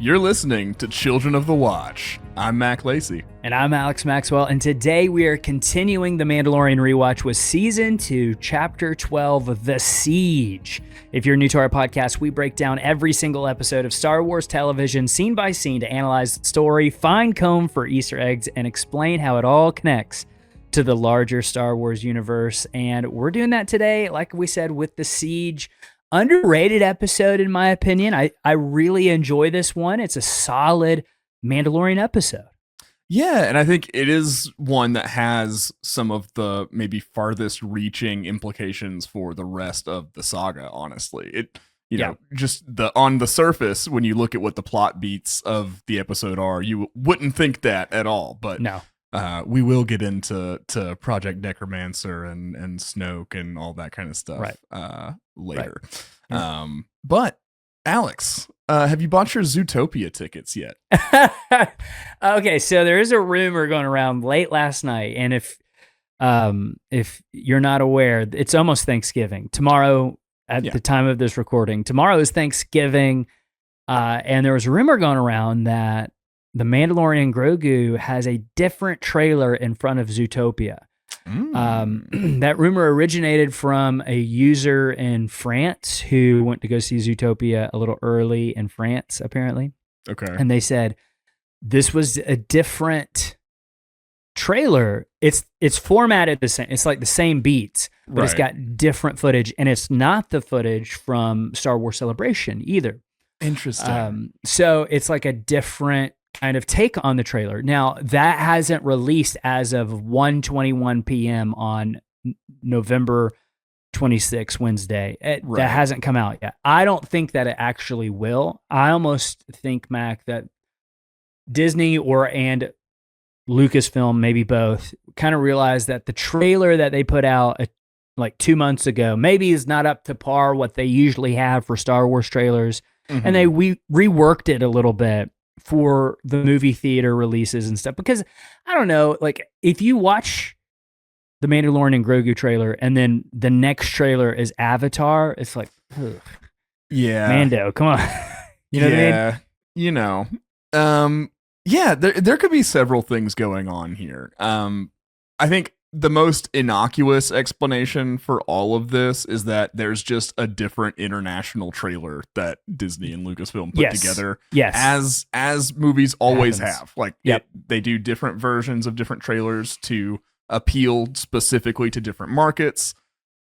You're listening to Children of the Watch. I'm Mac Lacey. And I'm Alex Maxwell, and today we are continuing the Mandalorian Rewatch with Season 2, Chapter 12, The Siege. If you're new to our podcast, we break down every single episode of Star Wars television, scene by scene, to analyze the story, find comb for Easter eggs, and explain how it all connects to the larger Star Wars universe. And we're doing that today, like we said, with The Siege. Underrated episode, in my opinion. I really enjoy this one. It's a solid Mandalorian episode. Yeah, and I think it is one that has some of the maybe farthest reaching implications for the rest of the saga, honestly. It, you know, just on the surface, when you look at what the plot beats of the episode are, you wouldn't think that at all. But no. We will get into Project Necromancer and Snoke and all that kind of stuff later. Right. But Alex, have you bought your Zootopia tickets yet? Okay, so there is a rumor going around late last night, and if you're not aware, it's almost Thanksgiving. Tomorrow, at the time of this recording, tomorrow is Thanksgiving, and there was a rumor going around that the Mandalorian Grogu has a different trailer in front of Zootopia. That rumor originated from a user in France who went to go see Zootopia a little early in France, apparently. Okay. And they said this was a different trailer. It's formatted the same. It's like the same beats, but it's got different footage, and it's not the footage from Star Wars Celebration either. Interesting. So it's like a different kind of take on the trailer. Now, that hasn't released as of 1:21 p.m. on November 26th, Wednesday. That hasn't come out yet. I don't think that it actually will. I almost think, Mac, that Disney and Lucasfilm, maybe both, kind of realized that the trailer that they put out like 2 months ago maybe is not up to par what they usually have for Star Wars trailers. Mm-hmm. And they reworked it a little bit for the movie theater releases and stuff, because I don't know, like if you watch the Mandalorian Grogu trailer and then the next trailer is Avatar, it's like, ugh. Yeah, Mando, come on. You know what I mean? You know, there could be several things going on here. I think the most innocuous explanation for all of this is that there's just a different international trailer that Disney and Lucasfilm put together. Yes. As movies always have. Like they do different versions of different trailers to appeal specifically to different markets.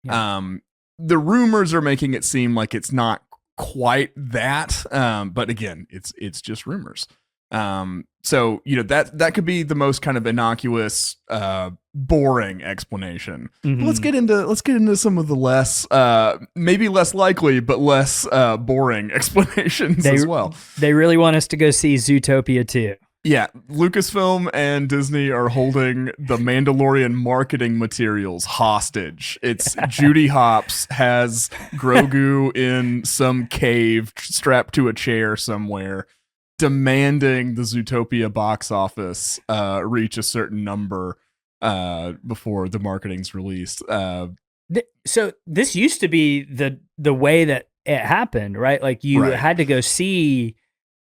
Yep. The rumors are making it seem like it's not quite that. But again, it's just rumors. So, you know, that could be the most kind of innocuous, boring explanation. Mm-hmm. Let's get into some of the less, maybe less likely, but less, boring explanations as well. They really want us to go see Zootopia too. Yeah. Lucasfilm and Disney are holding the Mandalorian marketing materials hostage. It's Judy Hopps has Grogu in some cave strapped to a chair somewhere, demanding the Zootopia box office reach a certain number before the marketing's released. So this used to be the way that it happened, right? Like you had to go see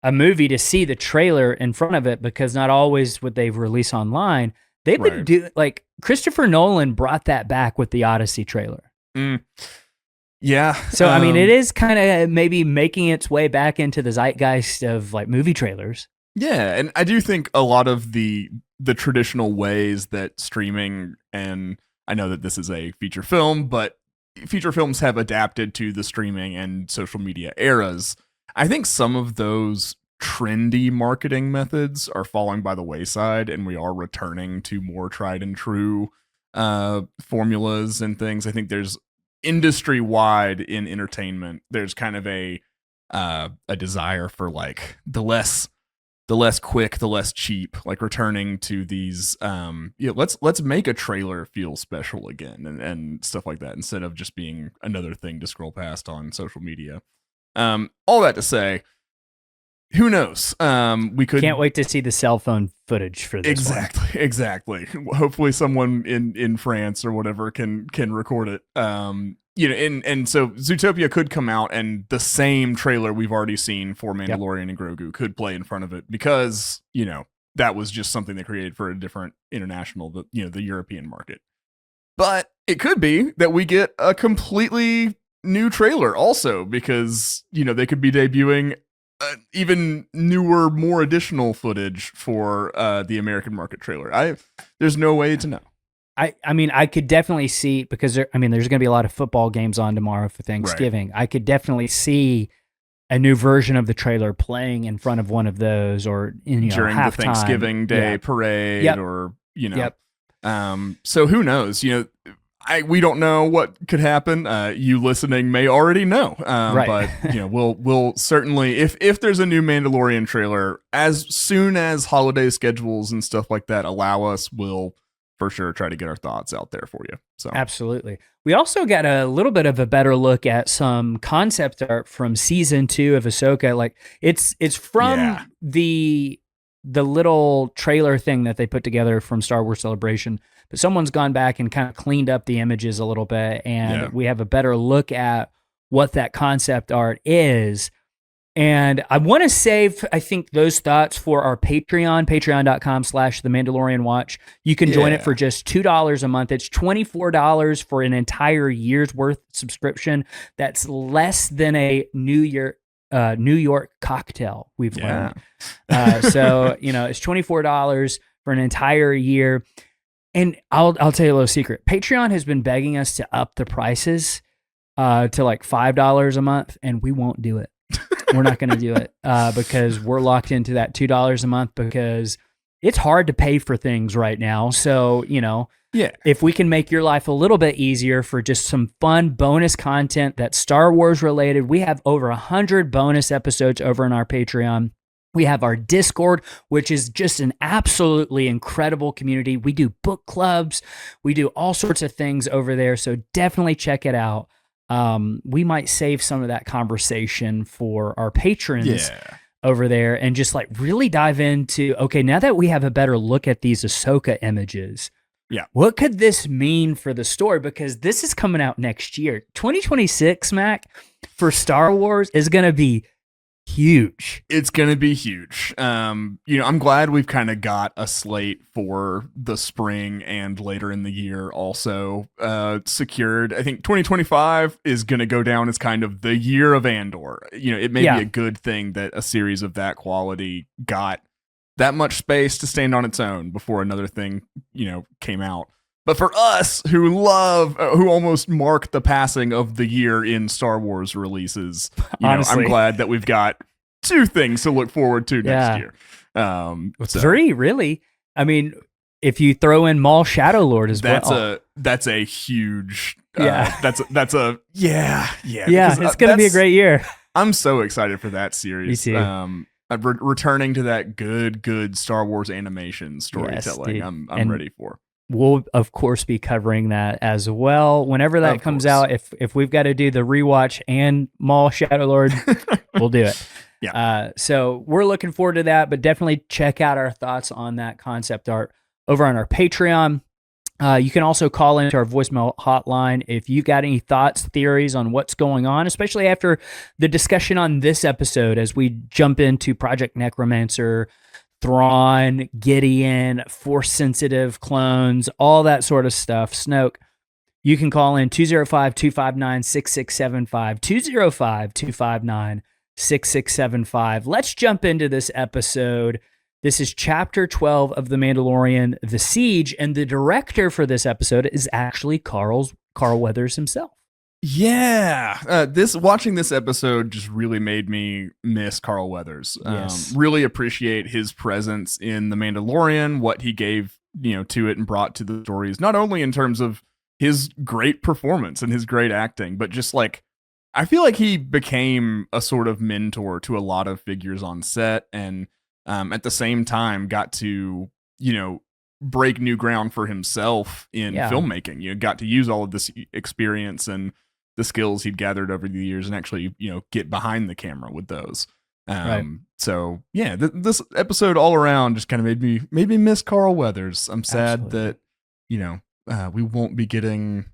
a movie to see the trailer in front of it, because not always would they release online. They've been like Christopher Nolan brought that back with the Odyssey trailer. Yeah. So, I mean, it is kind of maybe making its way back into the zeitgeist of like movie trailers. Yeah. And I do think a lot of the traditional ways that streaming, and I know that this is a feature film, but feature films have adapted to the streaming and social media eras. I think some of those trendy marketing methods are falling by the wayside, and we are returning to more tried and true formulas and things. I think there's industry-wide in entertainment, there's kind of a desire for like the less quick, the less cheap, like returning to these let's make a trailer feel special again and stuff like that, instead of just being another thing to scroll past on social media. All that to say, who knows? We can't wait to see the cell phone footage for this. Exactly. Hopefully someone in France or whatever can record it. and so Zootopia could come out and the same trailer we've already seen for Mandalorian and Grogu could play in front of it because, that was just something they created for a different international, the European market. But it could be that we get a completely new trailer also because, they could be debuting even newer, more additional footage for the American market trailer. There's no way to know. I mean, I could definitely see, because there's going to be a lot of football games on tomorrow for Thanksgiving. Right. I could definitely see a new version of the trailer playing in front of one of those, or during the Thanksgiving Day parade, or so who knows? We don't know what could happen. You listening may already know, right. But we'll certainly, if there's a new Mandalorian trailer, as soon as holiday schedules and stuff like that allow us, we'll for sure try to get our thoughts out there for you. So absolutely. We also got a little bit of a better look at some concept art from season 2 of Ahsoka. Like it's from the little trailer thing that they put together from Star Wars Celebration, but someone's gone back and kind of cleaned up the images a little bit, and we have a better look at what that concept art is. And I want to save, I think, those thoughts for our Patreon, patreon.com/The Mandalorian Watch. You can join it for just $2 a month. It's $24 for an entire year's worth subscription. That's less than a New York cocktail, we've learned. So, it's $24 for an entire year. And I'll tell you a little secret. Patreon has been begging us to up the prices to like $5 a month, and we won't do it. We're not going to do it because we're locked into that $2 a month, because it's hard to pay for things right now. So, if we can make your life a little bit easier for just some fun bonus content that's Star Wars related, we have over 100 bonus episodes over on our Patreon. We have our Discord, which is just an absolutely incredible community. We do book clubs. We do all sorts of things over there. So definitely check it out. We might save some of that conversation for our patrons over there and just like really dive into, okay, now that we have a better look at these Ahsoka images, what could this mean for the story? Because this is coming out next year. 2026, Mac, for Star Wars is going to be huge. It's going to be huge. I'm glad we've kind of got a slate for the spring and later in the year also secured. I think 2025 is going to go down as kind of the year of Andor. It may be a good thing that a series of that quality got that much space to stand on its own before another thing, came out. But for us who almost mark the passing of the year in Star Wars releases, I'm glad that we've got 2 things to look forward to next year. 3, really. I mean, if you throw in Maul Shadow Lord as well. That's a huge, it's going to be a great year. I'm so excited for that series. Me too. Returning to that good Star Wars animation storytelling. Yes, I'm ready for. We'll, of course, be covering that as well. Whenever that comes out, if we've got to do the rewatch and Maul Shadow Lord, we'll do it. So we're looking forward to that, but definitely check out our thoughts on that concept art over on our Patreon. You can also call into our voicemail hotline if you got any thoughts, theories on what's going on, especially after the discussion on this episode as we jump into Project Necromancer, Thrawn, Gideon, Force-sensitive clones, all that sort of stuff. Snoke, you can call in 205-259-6675, 205-259-6675. Let's jump into this episode. This is Chapter 12 of The Mandalorian, The Siege, and the director for this episode is actually Carl Weathers himself. Yeah, watching this episode just really made me miss Carl Weathers. Yes. Really appreciate his presence in The Mandalorian, what he gave to it and brought to the stories, not only in terms of his great performance and his great acting, but just like I feel like he became a sort of mentor to a lot of figures on set, and at the same time got to break new ground for himself in filmmaking. Got to use all of this experience and the skills he'd gathered over the years and actually, get behind the camera with those. So yeah, this episode all around just kind of made me miss Carl Weathers. I'm sad that, we won't be getting,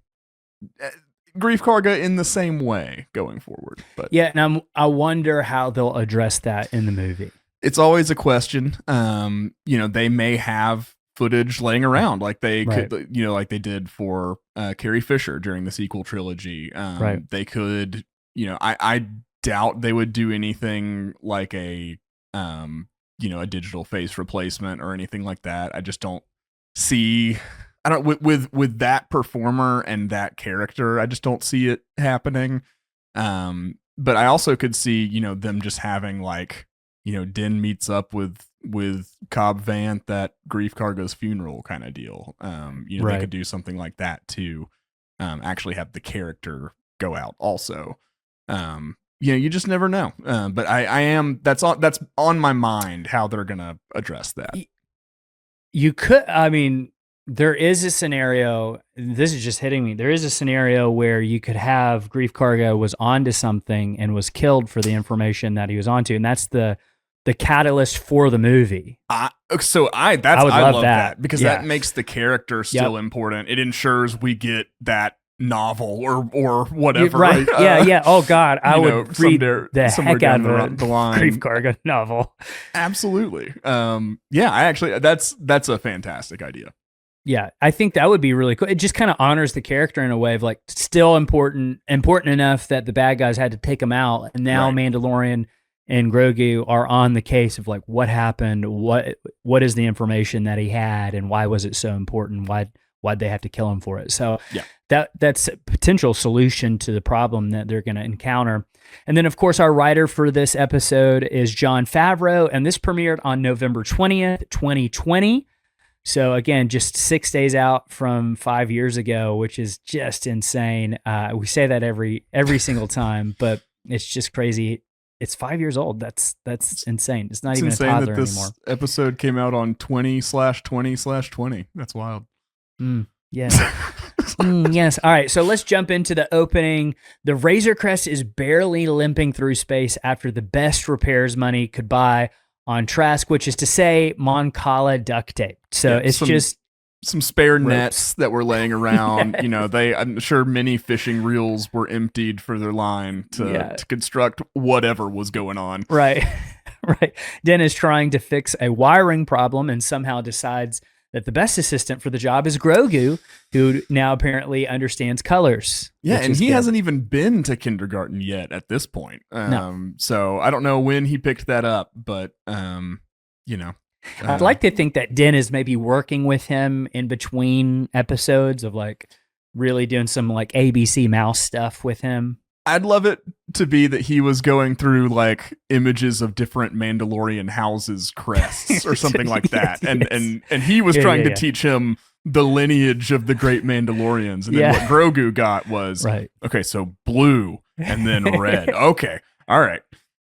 Grief Karga in the same way going forward. But yeah, and I wonder how they'll address that in the movie. It's always a question. They may have footage laying around like they could, like they did for Carrie Fisher during the sequel trilogy. They could, I doubt they would do anything like a digital face replacement or anything like that. I just don't see. I don't with that performer and that character. I just don't see it happening. But I also could see them just having like Din meets up with Cobb Vanth at Grief Karga's funeral kind of deal. They could do something like that to actually have the character go out also. You just never know. But that's on my mind how they're gonna address that. You could, there is a scenario, this is just hitting me. There is a scenario where you could have Grief Karga was onto something and was killed for the information that he was onto, and that's the catalyst for the movie. I love that because that makes the character still important. It ensures we get that novel or whatever. Right. Yeah. Oh God, I would read the heck out of the Grief Karga novel. Absolutely. That's a fantastic idea. Yeah, I think that would be really cool. It just kind of honors the character in a way of like still important enough that the bad guys had to take him out, and now Mandalorian and Grogu are on the case of like what happened, what is the information that he had, and why was it so important? Why'd they have to kill him for it? So that's a potential solution to the problem that they're going to encounter. And then of course our writer for this episode is Jon Favreau, and this premiered on November 20th, 2020. So again, just 6 days out from 5 years ago, which is just insane. We say that every single time, but it's just crazy. It's 5 years old. That's insane. It's not even a toddler that this anymore. Episode came out on 20/20/20. That's wild. Yes. Yes. All right. So let's jump into the opening. The Razor Crest is barely limping through space after the best repairs money could buy on Trask, which is to say Mon Cala duct tape. So it's just some spare nets that were laying around. I'm sure many fishing reels were emptied for their line to construct whatever was going on. Right. Right. Den is trying to fix a wiring problem and somehow decides that the best assistant for the job is Grogu, who now apparently understands colors. Yeah, and he hasn't even been to kindergarten yet at this point. No. So I don't know when he picked that up, but, I'd like to think that Den is maybe working with him in between episodes of like really doing some like ABC mouse stuff with him. I'd love it to be that he was going through like images of different Mandalorian houses' crests or something like that. And he was trying to teach him the lineage of the great Mandalorians. And then what Grogu got was, okay, so blue and then red. Okay. All right.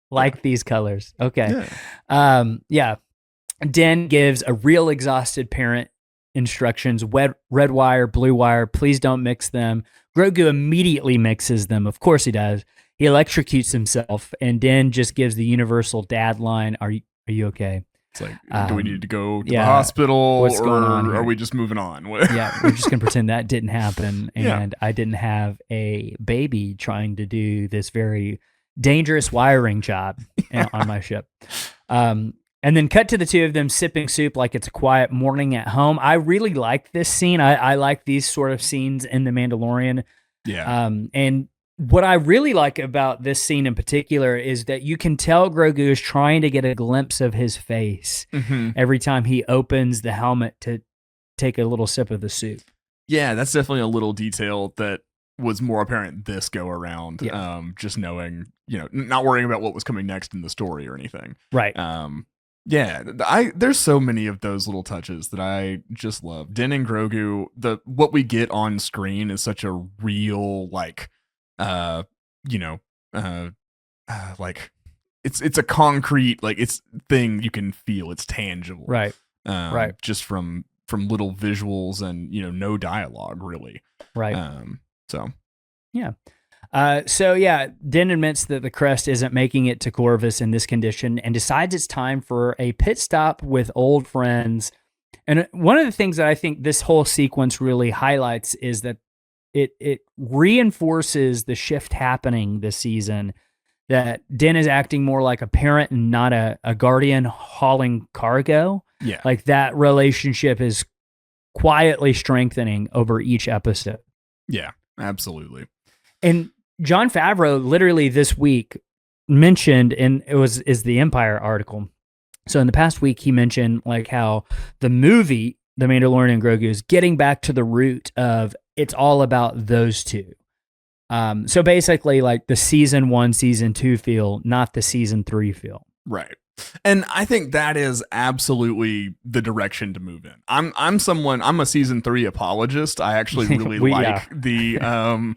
Like these colors. Okay. Den gives a real exhausted parent instructions, red wire, blue wire, please don't mix them. Grogu immediately mixes them. Of course he does. He electrocutes himself, and Den just gives the universal dad line, are you okay? It's like, do we need to go to the hospital, what's going on here? Are we just moving on? We're just going to pretend that didn't happen, and I didn't have a baby trying to do this very dangerous wiring job on my ship. And then cut to the two of them sipping soup like it's a quiet morning at home. I really like this scene. I like these sort of scenes in The Mandalorian. Yeah. And what I really like about this scene in particular is that you can tell Grogu is trying to get a glimpse of his face every time he opens the helmet to take a little sip of the soup. Yeah, that's definitely a little detail that was more apparent this go around. Yeah. Just knowing, not worrying about what was coming next in the story or anything. Right. Yeah, there's so many of those little touches that I just love. Din and Grogu, what we get on screen is such a real like like it's a concrete like it's thing you can feel. It's tangible. Right. Right. Just from little visuals and no dialogue really. Right. Yeah. Den admits that the crest isn't making it to Corvus in this condition and decides it's time for a pit stop with old friends. And one of the things that I think this whole sequence really highlights is that it reinforces the shift happening this season, that Din is acting more like a parent and not a guardian hauling cargo. Yeah. Like that relationship is quietly strengthening over each episode. Yeah, absolutely. And Jon Favreau literally this week mentioned, and is the Empire article. So in the past week, he mentioned like how the movie, The Mandalorian Grogu, is getting back to the root of it's all about those two. So basically like the season 1, season 2 feel, not the season 3 feel. Right. And I think that is like the direction to move in. I'm a season 3 apologist. I actually really the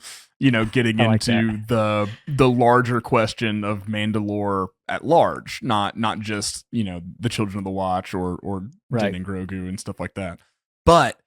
getting like into the larger question of Mandalore at large, not just, the Children of the Watch or Right. Din and Grogu and stuff like that. But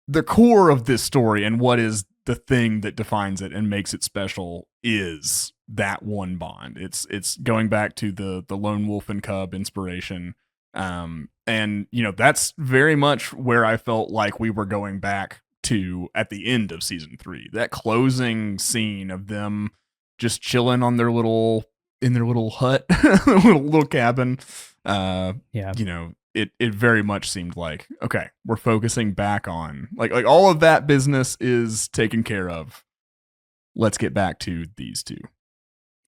the core of this story and what is the thing that defines it and makes it special is that one bond. It's going back to the lone wolf and cub inspiration. And that's very much where I felt like we were going back to at the end of season 3. That closing scene of them just chilling on their little hut, little cabin. It very much seemed like, okay, we're focusing back on like all of that business is taken care of. Let's get back to these two.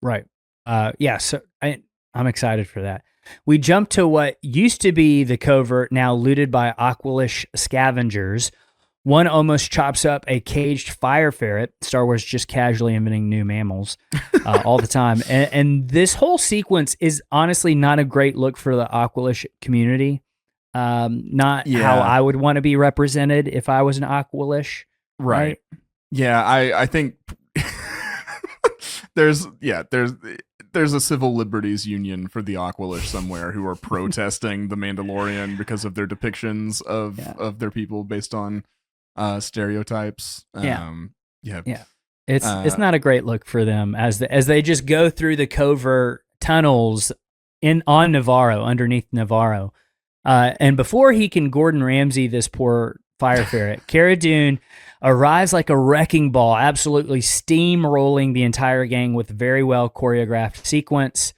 Right. So I'm excited for that. We jump to what used to be the covert, now looted by Aqualish scavengers. One almost chops up a caged fire ferret. Star Wars just casually inventing new mammals all the time. And this whole sequence is honestly not a great look for the Aqualish community. Not how I would want to be represented if I was an Aqualish. Right. Yeah, I think there's a civil liberties union for the Aqualish somewhere who are protesting the Mandalorian because of their depictions of their people based on stereotypes. It's not a great look for them as they just go through the covert tunnels on Navarro, underneath Navarro. And before he can Gordon Ramsay this poor fire ferret, Cara Dune arrives like a wrecking ball, absolutely steamrolling the entire gang with very well choreographed sequence.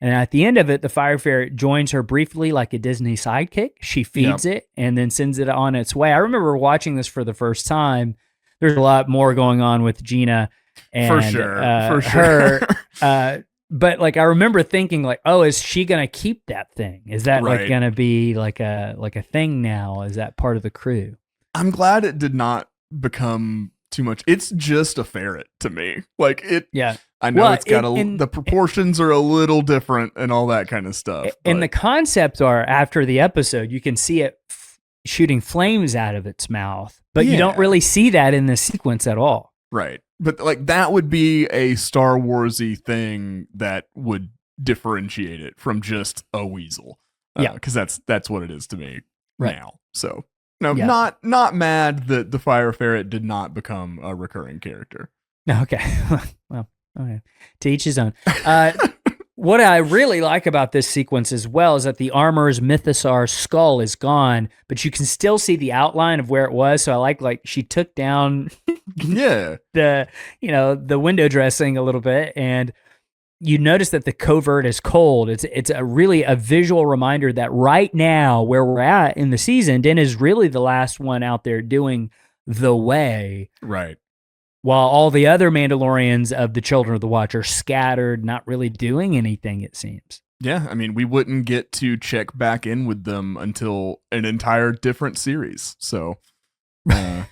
And at the end of it, the fire ferret joins her briefly like a Disney sidekick. She feeds it and then sends it on its way. I remember watching this for the first time. There's a lot more going on with Gina and for sure. her. But like I remember thinking like, oh, is she gonna keep that thing? Is that like gonna be like a thing now? Is that part of the crew? I'm glad it did not become too much. It's just a ferret to me. Like it. Yeah. I know it's got the proportions are a little different and all that kind of stuff. And the concept are after the episode, you can see it shooting flames out of its mouth, but you don't really see that in the sequence at all. Right. But like that would be a Star Warsy thing that would differentiate it from just a weasel. Because that's what it is to me now. So not mad that the fire ferret did not become a recurring character. Okay. Well, okay. To each his own. What I really like about this sequence as well is that the armorer's mythosaur skull is gone, but you can still see the outline of where it was. So I like she took down the window dressing a little bit, and you notice that the covert is cold. It's a visual reminder that right now where we're at in the season, Din is really the last one out there doing the way. Right. While all the other Mandalorians of the Children of the Watch are scattered, not really doing anything, it seems. Yeah, I mean, we wouldn't get to check back in with them until an entire different series. So,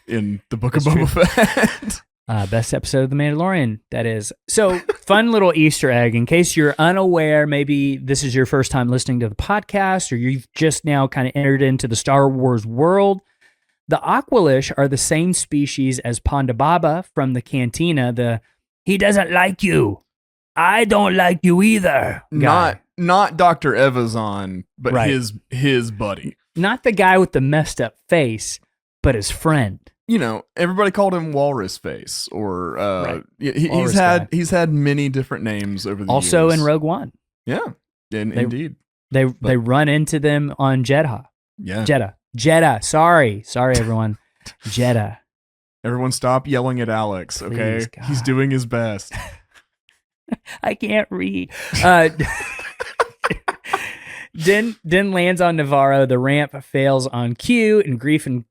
in the Book of Boba Fett. Best episode of The Mandalorian, that is. So, fun little Easter egg. In case you're unaware, maybe this is your first time listening to the podcast, or you've just now kind of entered into the Star Wars world. The Aqualish are the same species as Ponda Baba from the Cantina. He doesn't like you. I don't like you either. Guy. Not Dr. Evazan, but his buddy. Not the guy with the messed up face, but his friend. Everybody called him Walrus Face, or he's had many different names over the years. Also in Rogue One. Yeah, indeed. They run into them on Jedha. Yeah. Jeddah. Sorry, everyone. Jeddah. Everyone stop yelling at Alex, okay? Please, He's God. doing his best. I can't read. Din lands on Navarro. The ramp fails on cue, and Greef and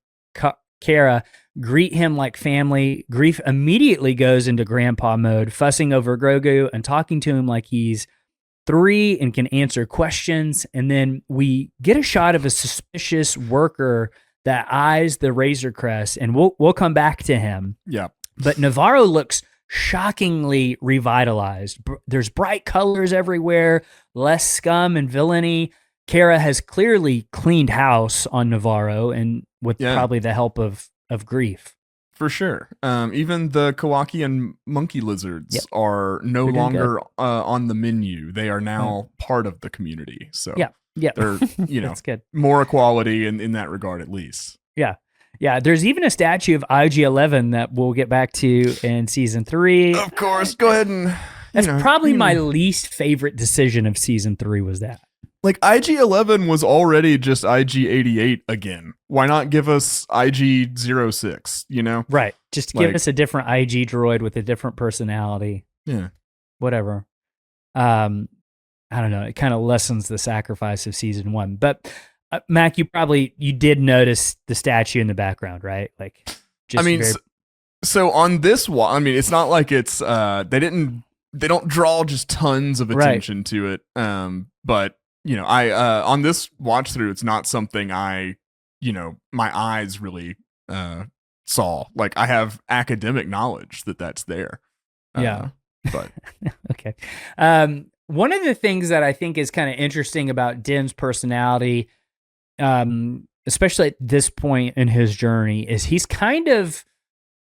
Kara greet him like family. Greef immediately goes into grandpa mode, fussing over Grogu and talking to him like he's 3 and can answer questions. And then we get a shot of a suspicious worker that eyes the Razor Crest, and we'll come back to him. Yeah. But Navarro looks shockingly revitalized. There's bright colors everywhere, less scum and villainy. Kara has clearly cleaned house on Navarro, and with probably the help of Greef. For sure. Even the Kowakian monkey lizards are no longer on the menu. They are now part of the community. So they're, That's good. more equality in that regard, at least. Yeah. Yeah, there's even a statue of IG-11 that we'll get back to in season 3. Of course, go ahead and... That's probably my least favorite decision of season 3 was that. Like, IG-11 was already just IG-88 again. Why not give us IG-06, Right. Just give us a different IG droid with a different personality. Yeah. Whatever. I don't know. It kind of lessens the sacrifice of season 1. But... Mac, you did notice the statue in the background, right? Like, just so on this one, it's not like it's they don't draw just tons of attention to it. But I on this watch through, it's not something my eyes really saw. Like, I have academic knowledge that's there. But okay. One of the things that I think is kind of interesting about Din's personality, especially at this point in his journey, is he's kind of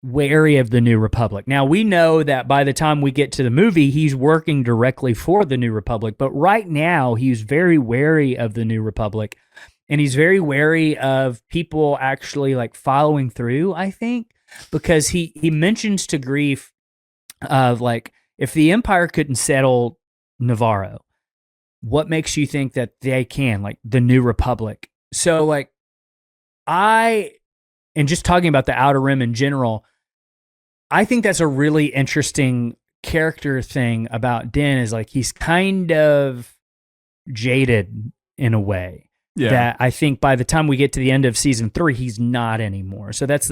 wary of the New Republic. Now, we know that by the time we get to the movie, he's working directly for the New Republic, but right now he's very wary of the New Republic, and he's very wary of people actually like following through, I think, because he mentions to Greef of like, if the Empire couldn't settle Navarro, what makes you think that they can, like the New Republic? So like and just talking about the Outer Rim in general, I think that's a really interesting character thing about Din, is like he's kind of jaded in a way that I think by the time we get to the end of season 3, he's not anymore. So that's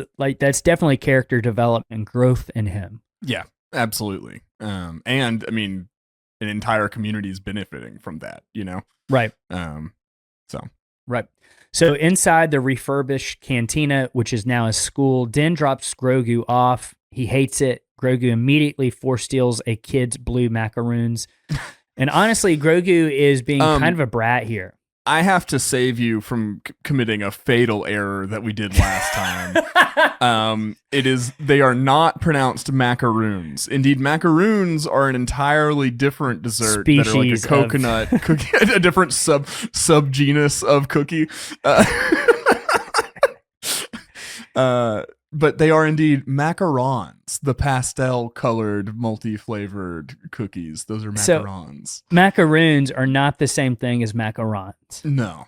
definitely character development and growth in him. Yeah, absolutely. And an entire community is benefiting from that, Right. Right. So inside the refurbished cantina, which is now a school, Din drops Grogu off. He hates it. Grogu immediately force steals a kid's blue macaroons. And honestly, Grogu is being kind of a brat here. I have to save you from committing a fatal error that we did last time. They are not pronounced macaroons. Indeed, macaroons are an entirely different dessert that are like a coconut cookie, a different subgenus of cookie. But they are indeed macarons, the pastel-colored, multi-flavored cookies. Those are macarons. So, macaroons are not the same thing as macarons. No.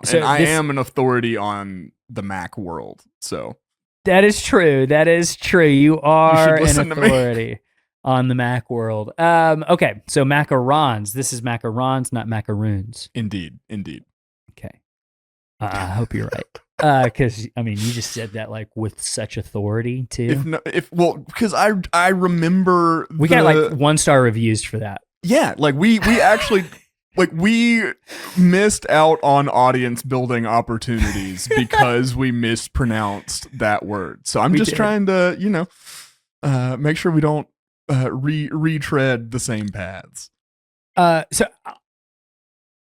So and I am an authority on the Mac world, so. That is true. You are an authority on the Mac world. Okay, so macarons. This is macarons, not macaroons. Indeed. Okay. I hope you're right. Because you just said that like with such authority too. Because I remember we got like 1-star reviews for that. Yeah, like we actually like we missed out on audience building opportunities because we mispronounced that word. So I'm just trying to make sure we don't retread the same paths. So.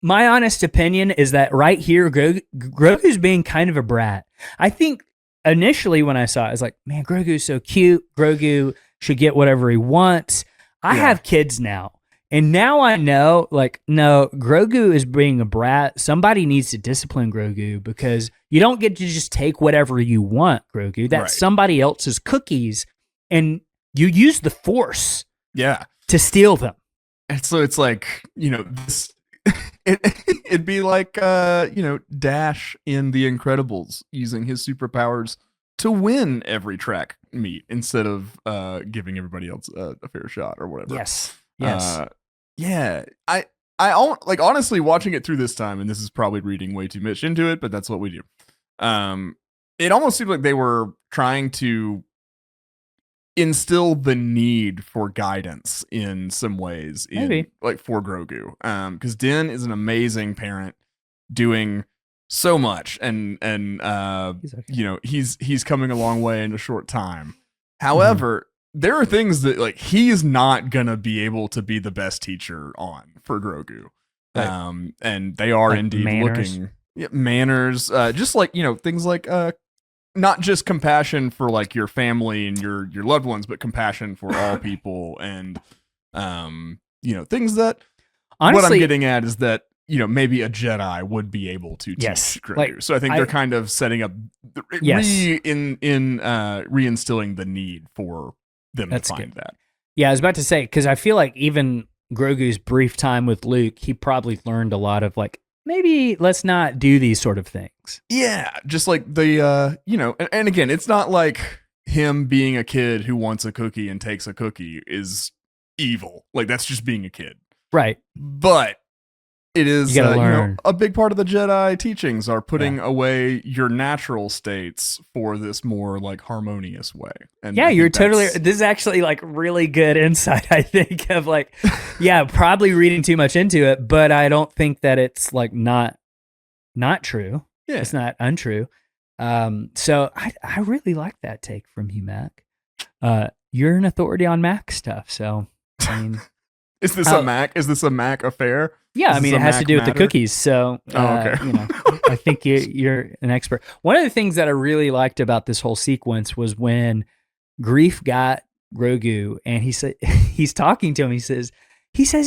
My honest opinion is that right here, Grogu's being kind of a brat. I think initially when I saw it, I was like, man, Grogu's so cute. Grogu should get whatever he wants. I have kids now. And now I know, like, no, Grogu is being a brat. Somebody needs to discipline Grogu because you don't get to just take whatever you want, Grogu. That's somebody else's cookies. And you use the Force to steal them. And so it's like, this... It'd be like, Dash in The Incredibles using his superpowers to win every track meet instead of giving everybody else a fair shot or whatever. Yes. Yeah. Like honestly watching it through this time, and this is probably reading way too much into it, but that's what we do. It almost seemed like they were trying to instill the need for guidance in some ways Maybe. like for Grogu. Because Din is an amazing parent doing so much and He's okay. he's coming a long way in a short time. However, there are things that like he's not gonna be able to be the best teacher on for Grogu. Right. And they are Like indeed manners. looking manners, just like things like not just compassion for like your family and your loved ones, but compassion for all people and things that Honestly, what I'm getting at is that maybe a Jedi would be able to teach Grogu. like, so I think they're kind of setting up reinstilling the need for them to find that. Yeah, I was about to say, because I feel like even Grogu's brief time with Luke, he probably learned a lot of like, maybe let's not do these sort of things. Yeah, just like the and again, it's not like him being a kid who wants a cookie and takes a cookie is evil. Like that's just being a kid. Right. But it is learn. A big part of the Jedi teachings are putting away your natural states for this more like harmonious way. And you're totally, this is actually like really good insight, I think, of like, probably reading too much into it, but I don't think that it's like not true. Yeah. It's not untrue. So I really like that take from you, Mac. You're an authority on Mac stuff. So, I mean, is this a Mac affair? Yeah, I mean, it has to do with the cookies. So, okay. I think you're an expert. One of the things that I really liked about this whole sequence was when Greef got Grogu and he said, he's talking to him. He says,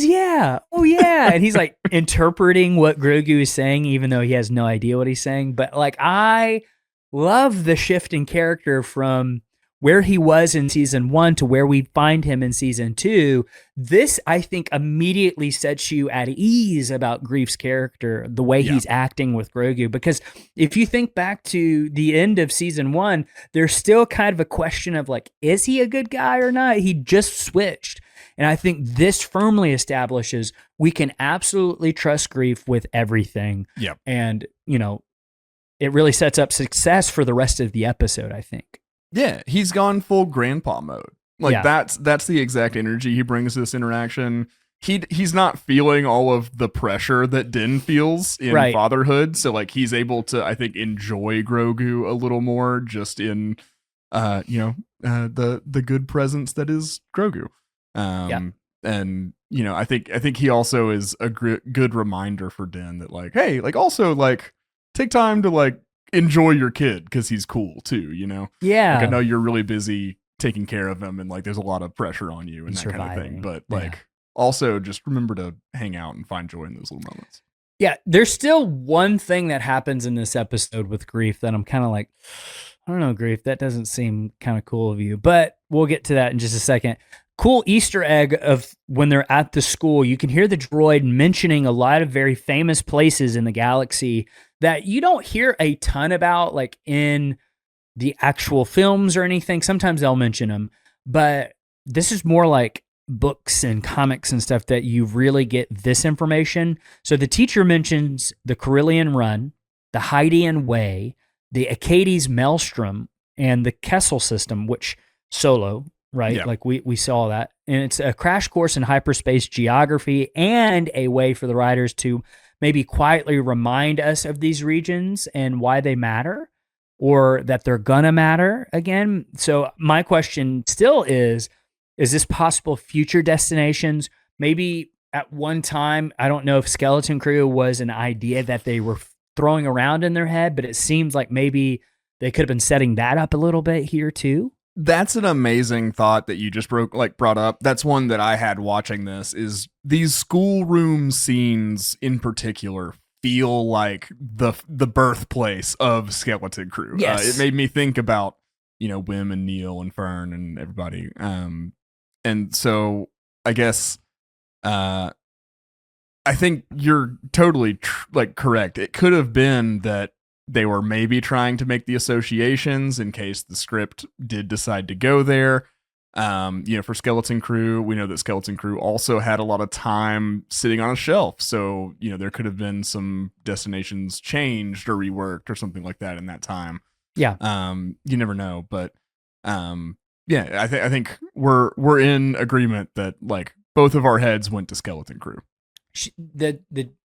yeah, oh yeah. And he's like interpreting what Grogu is saying, even though he has no idea what he's saying. But like, I love the shift in character from where he was in season 1 to where we find him in season 2. This, I think, immediately sets you at ease about Greef's character, the way he's acting with Grogu. Because if you think back to the end of season 1, there's still kind of a question of like, is he a good guy or not? He just switched. And I think this firmly establishes we can absolutely trust Greef with everything. Yep. And, it really sets up success for the rest of the episode, I think. Yeah, he's gone full grandpa mode. Like that's the exact energy he brings to this interaction. He's not feeling all of the pressure that Din feels in fatherhood, so like he's able to, I think, enjoy Grogu a little more just in the good presence that is Grogu. And I think he also is a good reminder for Din that like, hey, like also like take time to like enjoy your kid because he's cool too, Yeah. Like I know you're really busy taking care of him and like there's a lot of pressure on you and that kind of thing. But like also just remember to hang out and find joy in those little moments. Yeah. There's still one thing that happens in this episode with Greef that I'm kind of like, I don't know, Greef, that doesn't seem kind of cool of you, but we'll get to that in just a second. Cool Easter egg of when they're at the school, you can hear the droid mentioning a lot of very famous places in the galaxy that you don't hear a ton about, like in the actual films or anything. Sometimes they'll mention them, but this is more like books and comics and stuff that you really get this information. So the teacher mentions the Carillion Run, the Hydean Way, the Acades Maelstrom, and the Kessel system, which Solo, right? Yeah. Like we saw that. And it's a crash course in hyperspace geography and a way for the writers to maybe quietly remind us of these regions and why they matter or that they're gonna matter again. So my question still is this possible future destinations? Maybe at one time, I don't know if Skeleton Crew was an idea that they were throwing around in their head, but it seems like maybe they could have been setting that up a little bit here too. That's an amazing thought that you just brought up. That's one that I had watching this is these schoolroom scenes in particular feel like the birthplace of Skeleton Crew. Yes. It made me think about, Wim and Neil and Fern and everybody. And so I guess, I think you're totally correct. It could have been that they were maybe trying to make the associations in case the script did decide to go there. For Skeleton Crew, we know that Skeleton Crew also had a lot of time sitting on a shelf. So, there could have been some destinations changed or reworked or something like that in that time. Yeah. You never know, but I think we're in agreement that like both of our heads went to Skeleton Crew. The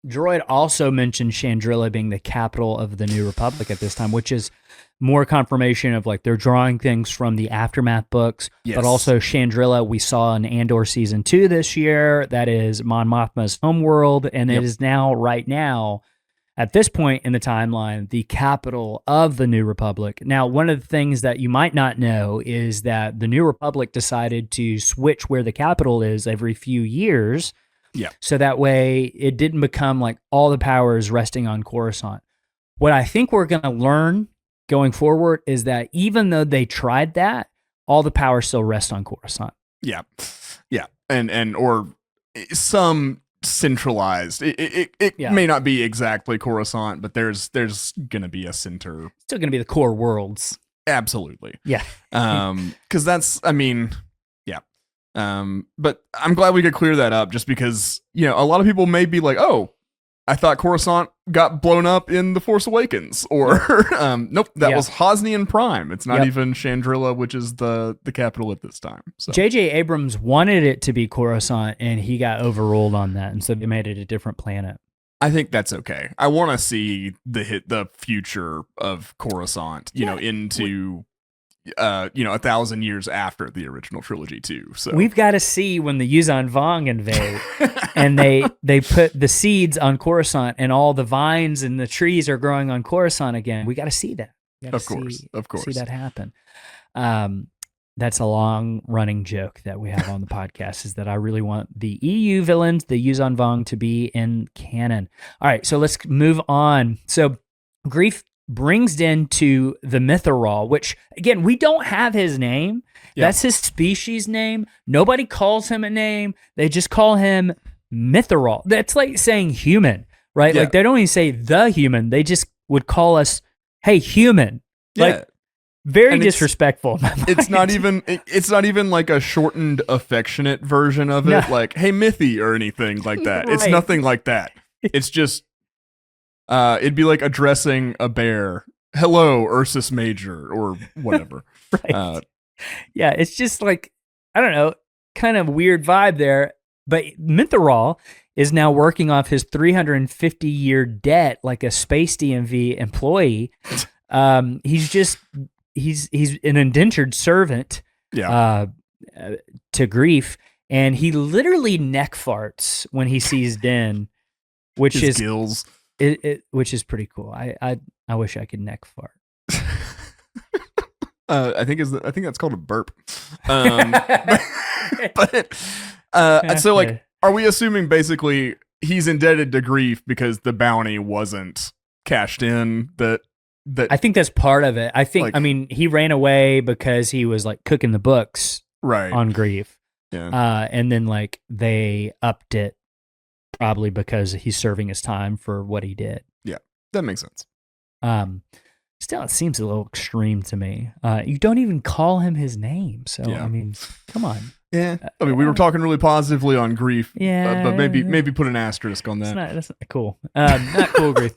droid also mentioned Chandrila being the capital of the New Republic at this time, which is more confirmation of like they're drawing things from the Aftermath books, yes. But also Chandrila we saw in Andor season 2 this year. That is Mon Mothma's homeworld, and it is now right now at this point in the timeline the capital of the New Republic. Now, one of the things that you might not know is that the New Republic decided to switch where the capital is every few years. Yeah. So that way it didn't become like all the power is resting on Coruscant. What I think we're going to learn going forward is that even though they tried that, all the power still rests on Coruscant. Yeah. Yeah. And or some centralized. It may not be exactly Coruscant, but there's going to be a center. Still going to be the core worlds. Absolutely. Yeah. Cuz that's but I'm glad we could clear that up just because, a lot of people may be like, oh, I thought Coruscant got blown up in The Force Awakens, or nope, that was Hosnian Prime. It's not even Chandrila, which is the capital at this time. So J.J. Abrams wanted it to be Coruscant, and he got overruled on that, and so they made it a different planet. I think that's okay. I want to see the future of Coruscant, into 1,000 years after the original trilogy too. So we've got to see when the Yuuzhan Vong invade and they put the seeds on Coruscant and all the vines and the trees are growing on Coruscant again. We got to see that. Of course. See that happen. That's a long running joke that we have on the podcast is that I really want the EU villains, the Yuuzhan Vong, to be in canon. All right, so let's move on. So Greef brings Din to the Mythoral, which, again, we don't have his name. Yeah. That's his species name. Nobody calls him a name. They just call him Mythoral. That's like saying human, right? Yeah. Like, they don't even say the human. They just would call us, hey, human. Yeah. Like, very disrespectful. It's not even like a shortened, affectionate version of it, like, hey, Mithy, or anything like that. Right. It's nothing like that. It's just... it'd be like addressing a bear. Hello, Ursus Major, or whatever. Right. Yeah, it's just like, I don't know, kind of weird vibe there. But Mythoral is now working off his 350-year debt like a Space DMV employee. He's an indentured servant to Greef, and he literally neck farts when he sees Din, which his gills. Which is pretty cool. I wish I could neck fart. I think that's called a burp. So like, are we assuming basically he's indebted to Greef because the bounty wasn't cashed in? That I think that's part of it. I think he ran away because he was like cooking the books on Greef. Yeah. And then like they upped it. Probably because he's serving his time for what he did. Yeah, that makes sense. Still, it seems a little extreme to me. You don't even call him his name. So, I mean, come on. Yeah. I mean, we were talking really positively on Greef. Yeah. But maybe put an asterisk on that. That's not cool. Not cool, Greef.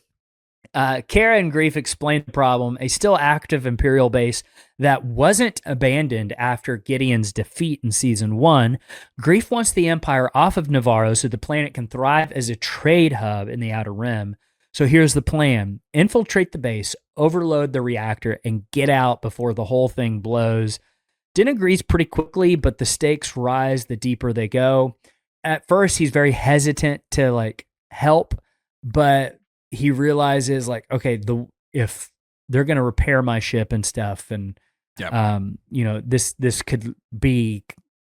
Kara and Greef explained the problem, a still active Imperial base that wasn't abandoned after Gideon's defeat in Season 1. Greef wants the Empire off of Navarro so the planet can thrive as a trade hub in the Outer Rim. So here's the plan. Infiltrate the base, overload the reactor, and get out before the whole thing blows. Din agrees pretty quickly, but the stakes rise the deeper they go. At first, he's very hesitant to like help, but he realizes like, okay, if they're going to repair my ship and stuff, and this could be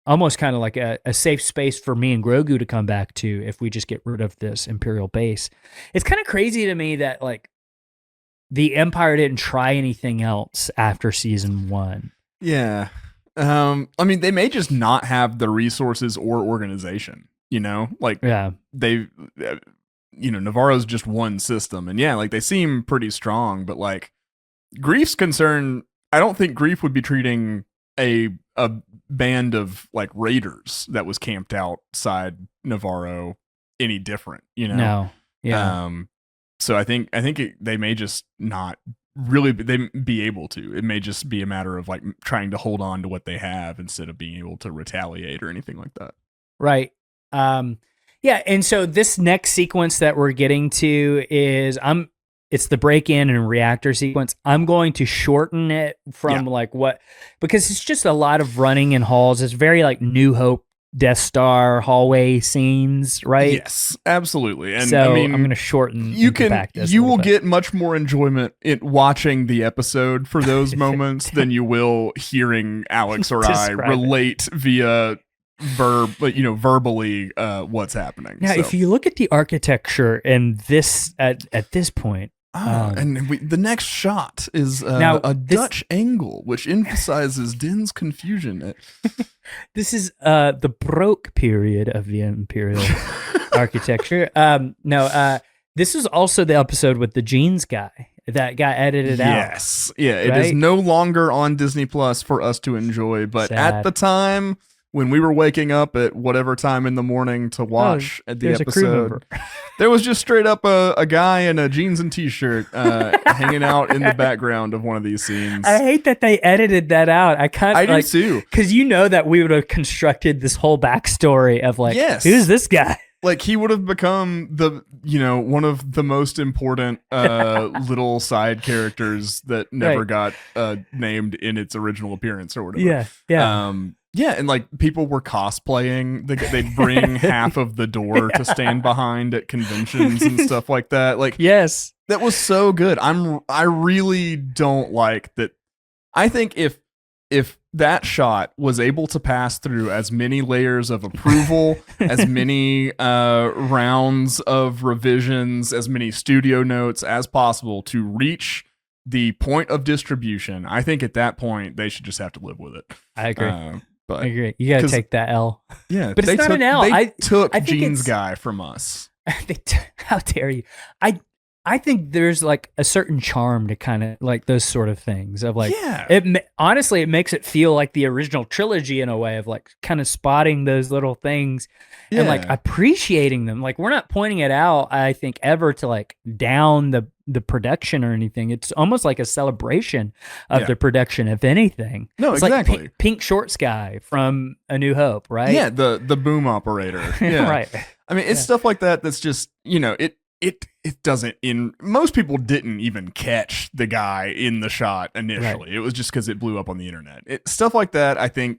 almost kind of like a safe space for me and Grogu to come back to if we just get rid of this Imperial base. It's kind of crazy to me that like the Empire didn't try anything else after Season 1. Yeah. I mean, they may just not have the resources or organization, like Navarro's just one system, and yeah, like they seem pretty strong, but like Grief's concern, I don't think Grief would be treating a band of like raiders that was camped outside Navarro any different, No. Yeah. So I think they may just not really be able to. It may just be a matter of like trying to hold on to what they have instead of being able to retaliate or anything like that. Right. Yeah, and so this next sequence that we're getting to is it's the break-in and reactor sequence. I'm going to shorten it from because it's just a lot of running in halls. It's very like New Hope Death Star hallway scenes, right? Yes, absolutely. And so I mean, I'm going to shorten. You will get much more enjoyment in watching the episode for those moments than you will hearing Alex or I relate via verbally what's happening. Now, if you look at the architecture and this at this point. The next shot is a Dutch angle, which emphasizes Din's confusion. This is the Baroque period of the Imperial architecture. This is also the episode with the jeans guy that got edited out. Yes. Yeah, it is no longer on Disney Plus for us to enjoy, but at the time when we were waking up at whatever time in the morning to watch the episode, there was just straight up a guy in a jeans and t-shirt hanging out in the background of one of these scenes. I hate that they edited that out. I do too. Because that we would have constructed this whole backstory of like, who's this guy? Like he would have become one of the most important little side characters that never got named in its original appearance or whatever. Yeah. Yeah, and like people were cosplaying. They'd bring half of the door to stand behind at conventions and stuff like that. Like, yes, that was so good. I really don't like that. I think if that shot was able to pass through as many layers of approval, as many rounds of revisions, as many studio notes as possible to reach the point of distribution, I think at that point they should just have to live with it. I agree. I agree. You got to take that L. Yeah, but it's not an L. They took Jeans guy from us. How dare you? I think there's like a certain charm to kind of like those sort of things of like, honestly, it makes it feel like the original trilogy in a way of like kind of spotting those little things and like appreciating them. Like we're not pointing it out, I think, ever to like down the production or anything. It's almost like a celebration of the production, if anything. No, it's exactly. Like Pink Shorts guy from A New Hope, right? Yeah, the boom operator. Yeah. Right. I mean, it's stuff like that that's just, it doesn't most people didn't even catch the guy in the shot initially. Right. It was just because it blew up on the internet. Stuff like that, I think,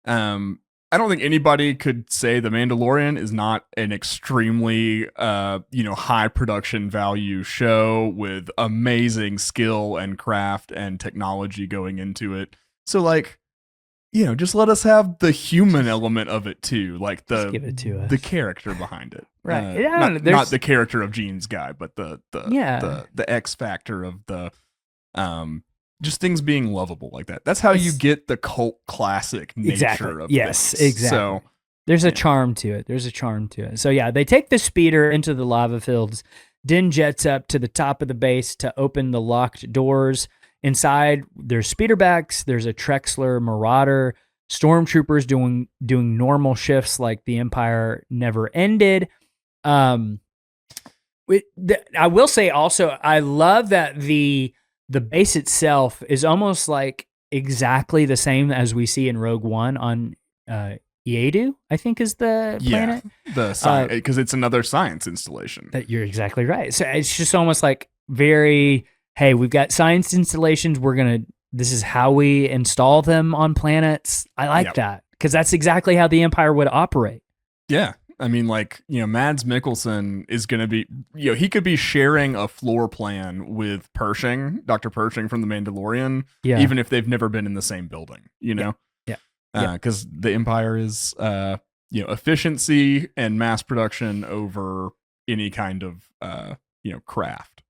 I don't think anybody could say The Mandalorian is not an extremely, high production value show with amazing skill and craft and technology going into it. So like, just let us have the human element of it too, like just give it to us. The character behind it, right? Not the character of Jeans guy, but the X factor of the just things being lovable like that. That's how you get the cult classic nature of yes, things. Exactly. So there's a charm to it. So yeah, they take the speeder into the lava fields. Din jets up to the top of the base to open the locked doors. Inside, there's speederbacks, there's a Trexler Marauder, stormtroopers doing normal shifts like the Empire never ended. I will say also, I love that the base itself is almost like exactly the same as we see in Rogue One on Yedu, I think is the planet. Yeah, because it's another science installation. That you're exactly right. So it's just almost like very... Hey, we've got science installations. This is how we install them on planets. I like that because that's exactly how the Empire would operate. Yeah. I mean, like, Mads Mikkelsen is going to be, he could be sharing a floor plan with Pershing, Dr. Pershing from The Mandalorian, even if they've never been in the same building, Yeah. Because the Empire is, efficiency and mass production over any kind of, craft.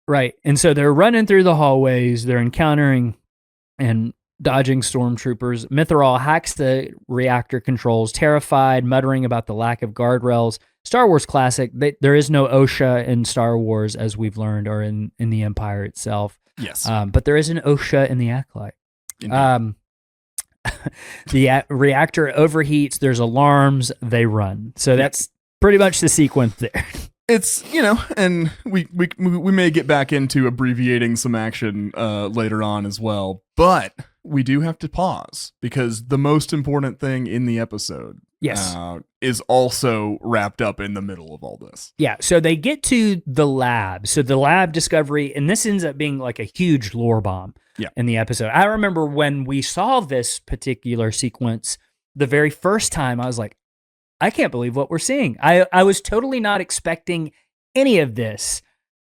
Right. And so they're running through the hallways. They're encountering and dodging stormtroopers. Mythrol hacks the reactor controls, terrified, muttering about the lack of guardrails. Star Wars classic. There is no OSHA in Star Wars, as we've learned, or in the Empire itself. Yes. But there is an OSHA in the Acolyte. Indeed. The reactor overheats. There's alarms. They run. So that's pretty much the sequence there. It's, and we may get back into abbreviating some action later on as well, but we do have to pause because the most important thing in the episode is also wrapped up in the middle of all this. Yeah, so they get to the lab. So the lab discovery, and this ends up being like a huge lore bomb in the episode. I remember when we saw this particular sequence the very first time, I was like, I can't believe what we're seeing. I was totally not expecting any of this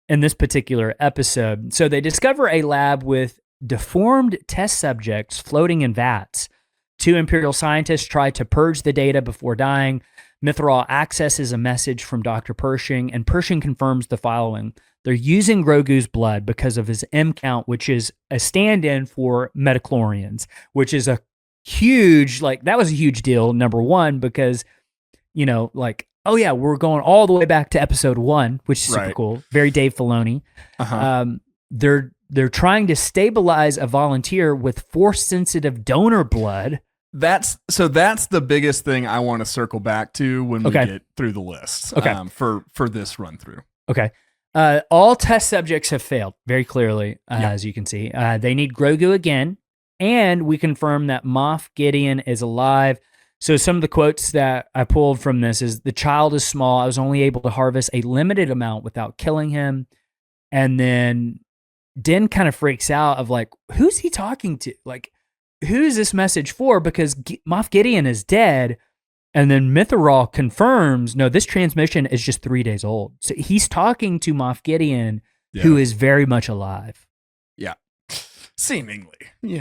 in this particular episode. So they discover a lab with deformed test subjects floating in vats. 2 Imperial scientists try to purge the data before dying. Mythrol accesses a message from Dr. Pershing, and Pershing confirms the following. They're using Grogu's blood because of his M count, which is a stand-in for metachlorians, which is a huge, that was a huge deal, number one, because oh yeah, we're going all the way back to episode 1, which is super cool. Very Dave Filoni. They're trying to stabilize a volunteer with force-sensitive donor blood. That's the biggest thing I want to circle back to when we get through the list. For this run through. Okay. All test subjects have failed very clearly, as you can see. They need Grogu again, and we confirm that Moff Gideon is alive. So some of the quotes that I pulled from this is, the child is small. I was only able to harvest a limited amount without killing him. And then Din kind of freaks out of who's he talking to? Who's this message for? Because Moff Gideon is dead. And then Mythrol confirms, no, this transmission is just 3 days old. So he's talking to Moff Gideon, who is very much alive. Yeah. Seemingly.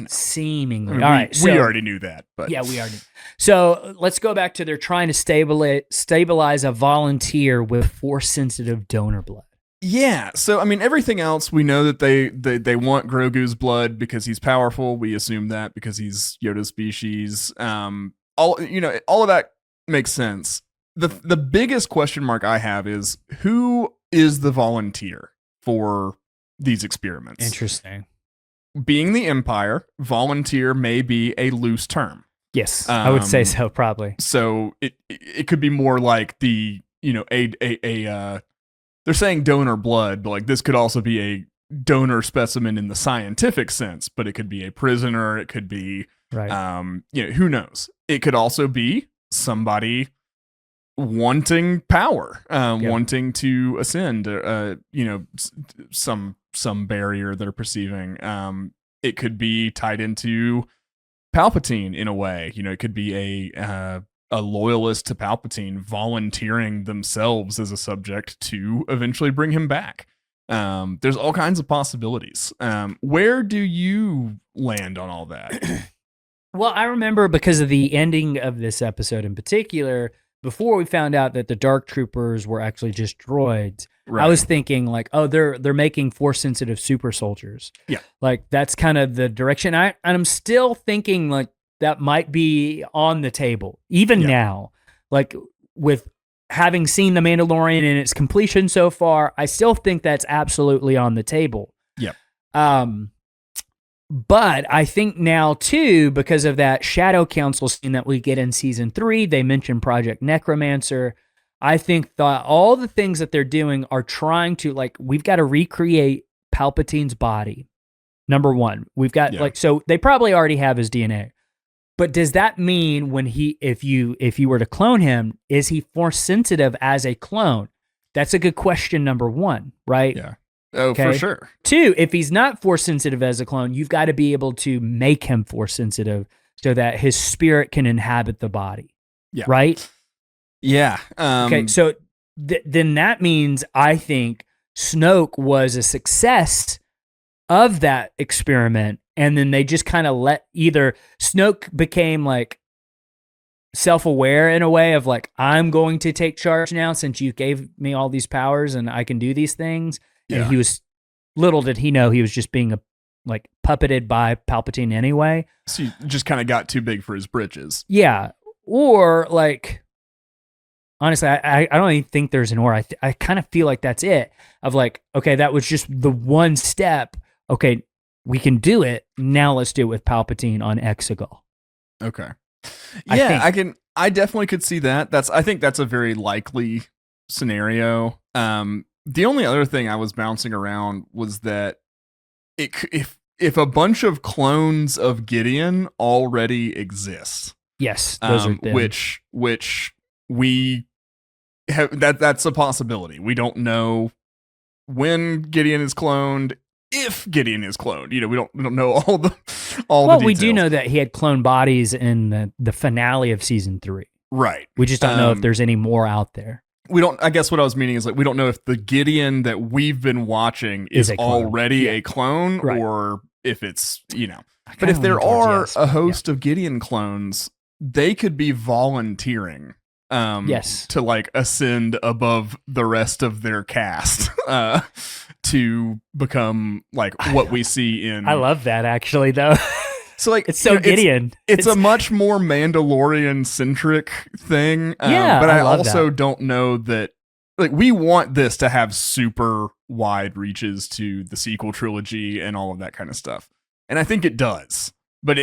Seemingly. I mean, all right. We already knew that. But yeah, we already knew. So let's go back to they're trying to stabilize a volunteer with force-sensitive donor blood. Yeah. So, I mean, everything else, we know that they want Grogu's blood because he's powerful. We assume that because he's Yoda's species. All of that makes sense. The biggest question mark I have is, who is the volunteer for these experiments? Interesting. Being the Empire, volunteer may be a loose term. Yes, I would say so, probably. So it could be more like they're saying donor blood, but this could also be a donor specimen in the scientific sense, but it could be a prisoner, it could be who knows? It could also be somebody wanting power, wanting to ascend, some barrier they're perceiving. It could be tied into Palpatine in a way. It could be a loyalist to Palpatine volunteering themselves as a subject to eventually bring him back. There's all kinds of possibilities. Where do you land on all that? Well, I remember because of the ending of this episode in particular, before we found out that the Dark Troopers were actually just droids, I was thinking they're making force-sensitive super soldiers. Yeah. That's kind of the direction. I'm still thinking that might be on the table, even now. With having seen The Mandalorian in its completion so far, I still think that's absolutely on the table. Yeah. But I think now, too, because of that Shadow Council scene that we get in Season 3, they mentioned Project Necromancer. I think that all the things that they're doing are trying to, we've got to recreate Palpatine's body. Number one, we've got, so they probably already have his DNA. But does that mean if you were to clone him, is he force sensitive as a clone? That's a good question, number one, right? Yeah. Oh, for sure. 2, if he's not force sensitive as a clone, you've got to be able to make him force sensitive so that his spirit can inhabit the body. Yeah. Right? Yeah. Okay, so then that means I think Snoke was a success of that experiment, and then they just kind of let either Snoke became self-aware in a way of I'm going to take charge now since you gave me all these powers and I can do these things. And he was, little did he know, he was just being puppeted by Palpatine anyway. So he just kind of got too big for his britches. Yeah. Or Honestly, I don't even think there's an or. I kind of feel like that's it. Of like, okay, that was just the one step. Okay, we can do it. Now let's do it with Palpatine on Exegol. Okay. Yeah, I definitely could see that. I think that's a very likely scenario. The only other thing I was bouncing around was that if a bunch of clones of Gideon already exist. Yes, those are them. Which we have, that's a possibility. We don't know when Gideon is cloned, if Gideon is cloned. We don't know all the details. We do know that he had clone bodies in the finale of season 3. Right. We just don't know if there's any more out there. We don't. I guess what I was meaning is like we don't know if the Gideon that we've been watching is already a clone, right, or if it's But if there are a host of Gideon clones, they could be volunteering. To like ascend above the rest of their cast to become like what we see in. I love that actually though. So like it's so Gideon. It's a much more Mandalorian centric thing. But I also don't know that like we want this to have super wide reaches to the sequel trilogy and all of that kind of stuff. And I think it does. But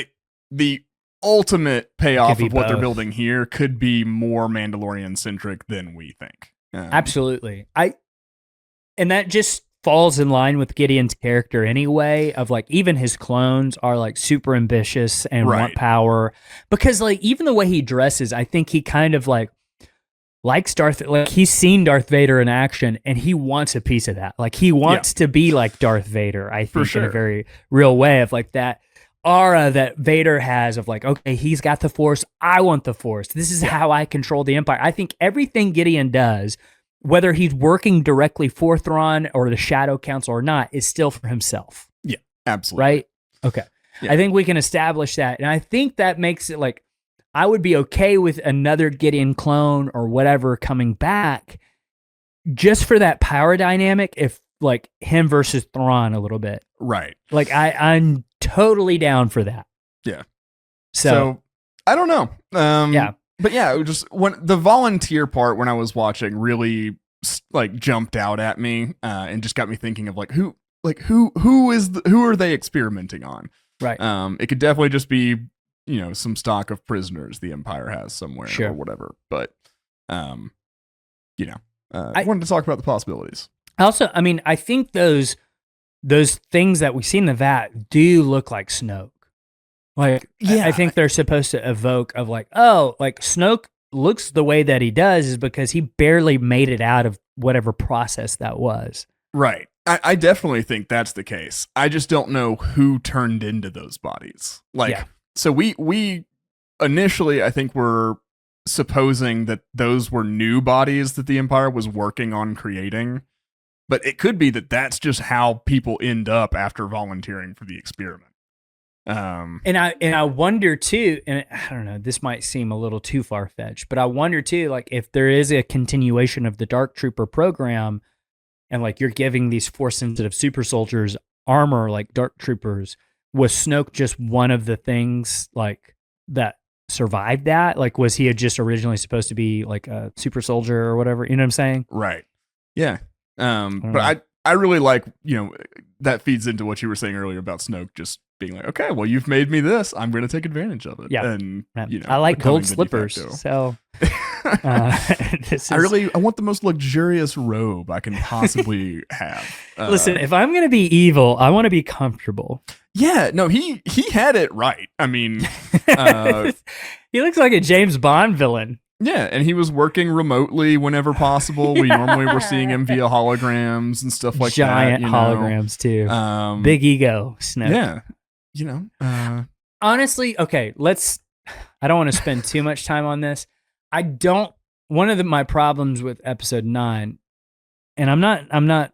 the ultimate payoff of what they're building here could be more Mandalorian centric than we think. Absolutely. And that just falls in line with Gideon's character anyway, of like even his clones are like super ambitious and want power, because like even the way he dresses, I think he kind of likes Darth, like he's seen Darth Vader in action and he wants a piece of that. Like he wants to be like Darth Vader, I think, in a very real way, of like that aura that Vader has of like, okay, he's got the Force, I want the Force. This is how I control the Empire. I think everything Gideon does, whether he's working directly for Thrawn or the Shadow Council or not, is still for himself. Yeah, absolutely. Right? Okay. Yeah. I think we can establish that. And I think that makes it like, I would be okay with another Gideon clone or whatever coming back just for that power dynamic, if like him versus Thrawn a little bit. Right. Like I'm totally down for that. Yeah. So I don't know. Yeah. But yeah, it just when the volunteer part when I was watching really like jumped out at me and just got me thinking of like who are they experimenting on? Right. It could definitely just be some stock of prisoners the Empire has somewhere or whatever. But I wanted to talk about the possibilities. Also, I mean, I think those things that we see in the vat do look like Snoke. Like, I think they're supposed to evoke of like, oh, like Snoke looks the way that he does is because he barely made it out of whatever process that was. Right. I definitely think that's the case. I just don't know who turned into those bodies. So we initially, I think, were supposing that those were new bodies that the Empire was working on creating. But it could be that that's just how people end up after volunteering for the experiment. And I wonder too, and I don't know, this might seem a little too far-fetched, but I wonder too, like if there is a continuation of the Dark Trooper program and like you're giving these Force-sensitive super soldiers armor like Dark Troopers, was Snoke just one of the things like that survived that? Like was he just originally supposed to be like a super soldier or whatever? You know what I'm saying? Right. Yeah. But I really like, that feeds into what you were saying earlier about Snoke just being like, okay, well, you've made me this. I'm going to take advantage of it. Yeah. And, I like gold slippers. So I want the most luxurious robe I can possibly have. Listen, if I'm going to be evil, I want to be comfortable. Yeah, no, he had it right. I mean, he looks like a James Bond villain. Yeah, and he was working remotely whenever possible. We normally were seeing him via holograms and stuff like Giant that. Holograms too. Big ego, Snoke. Yeah, honestly, okay, I don't want to spend too much time on this. One of my problems with episode 9, and I'm not,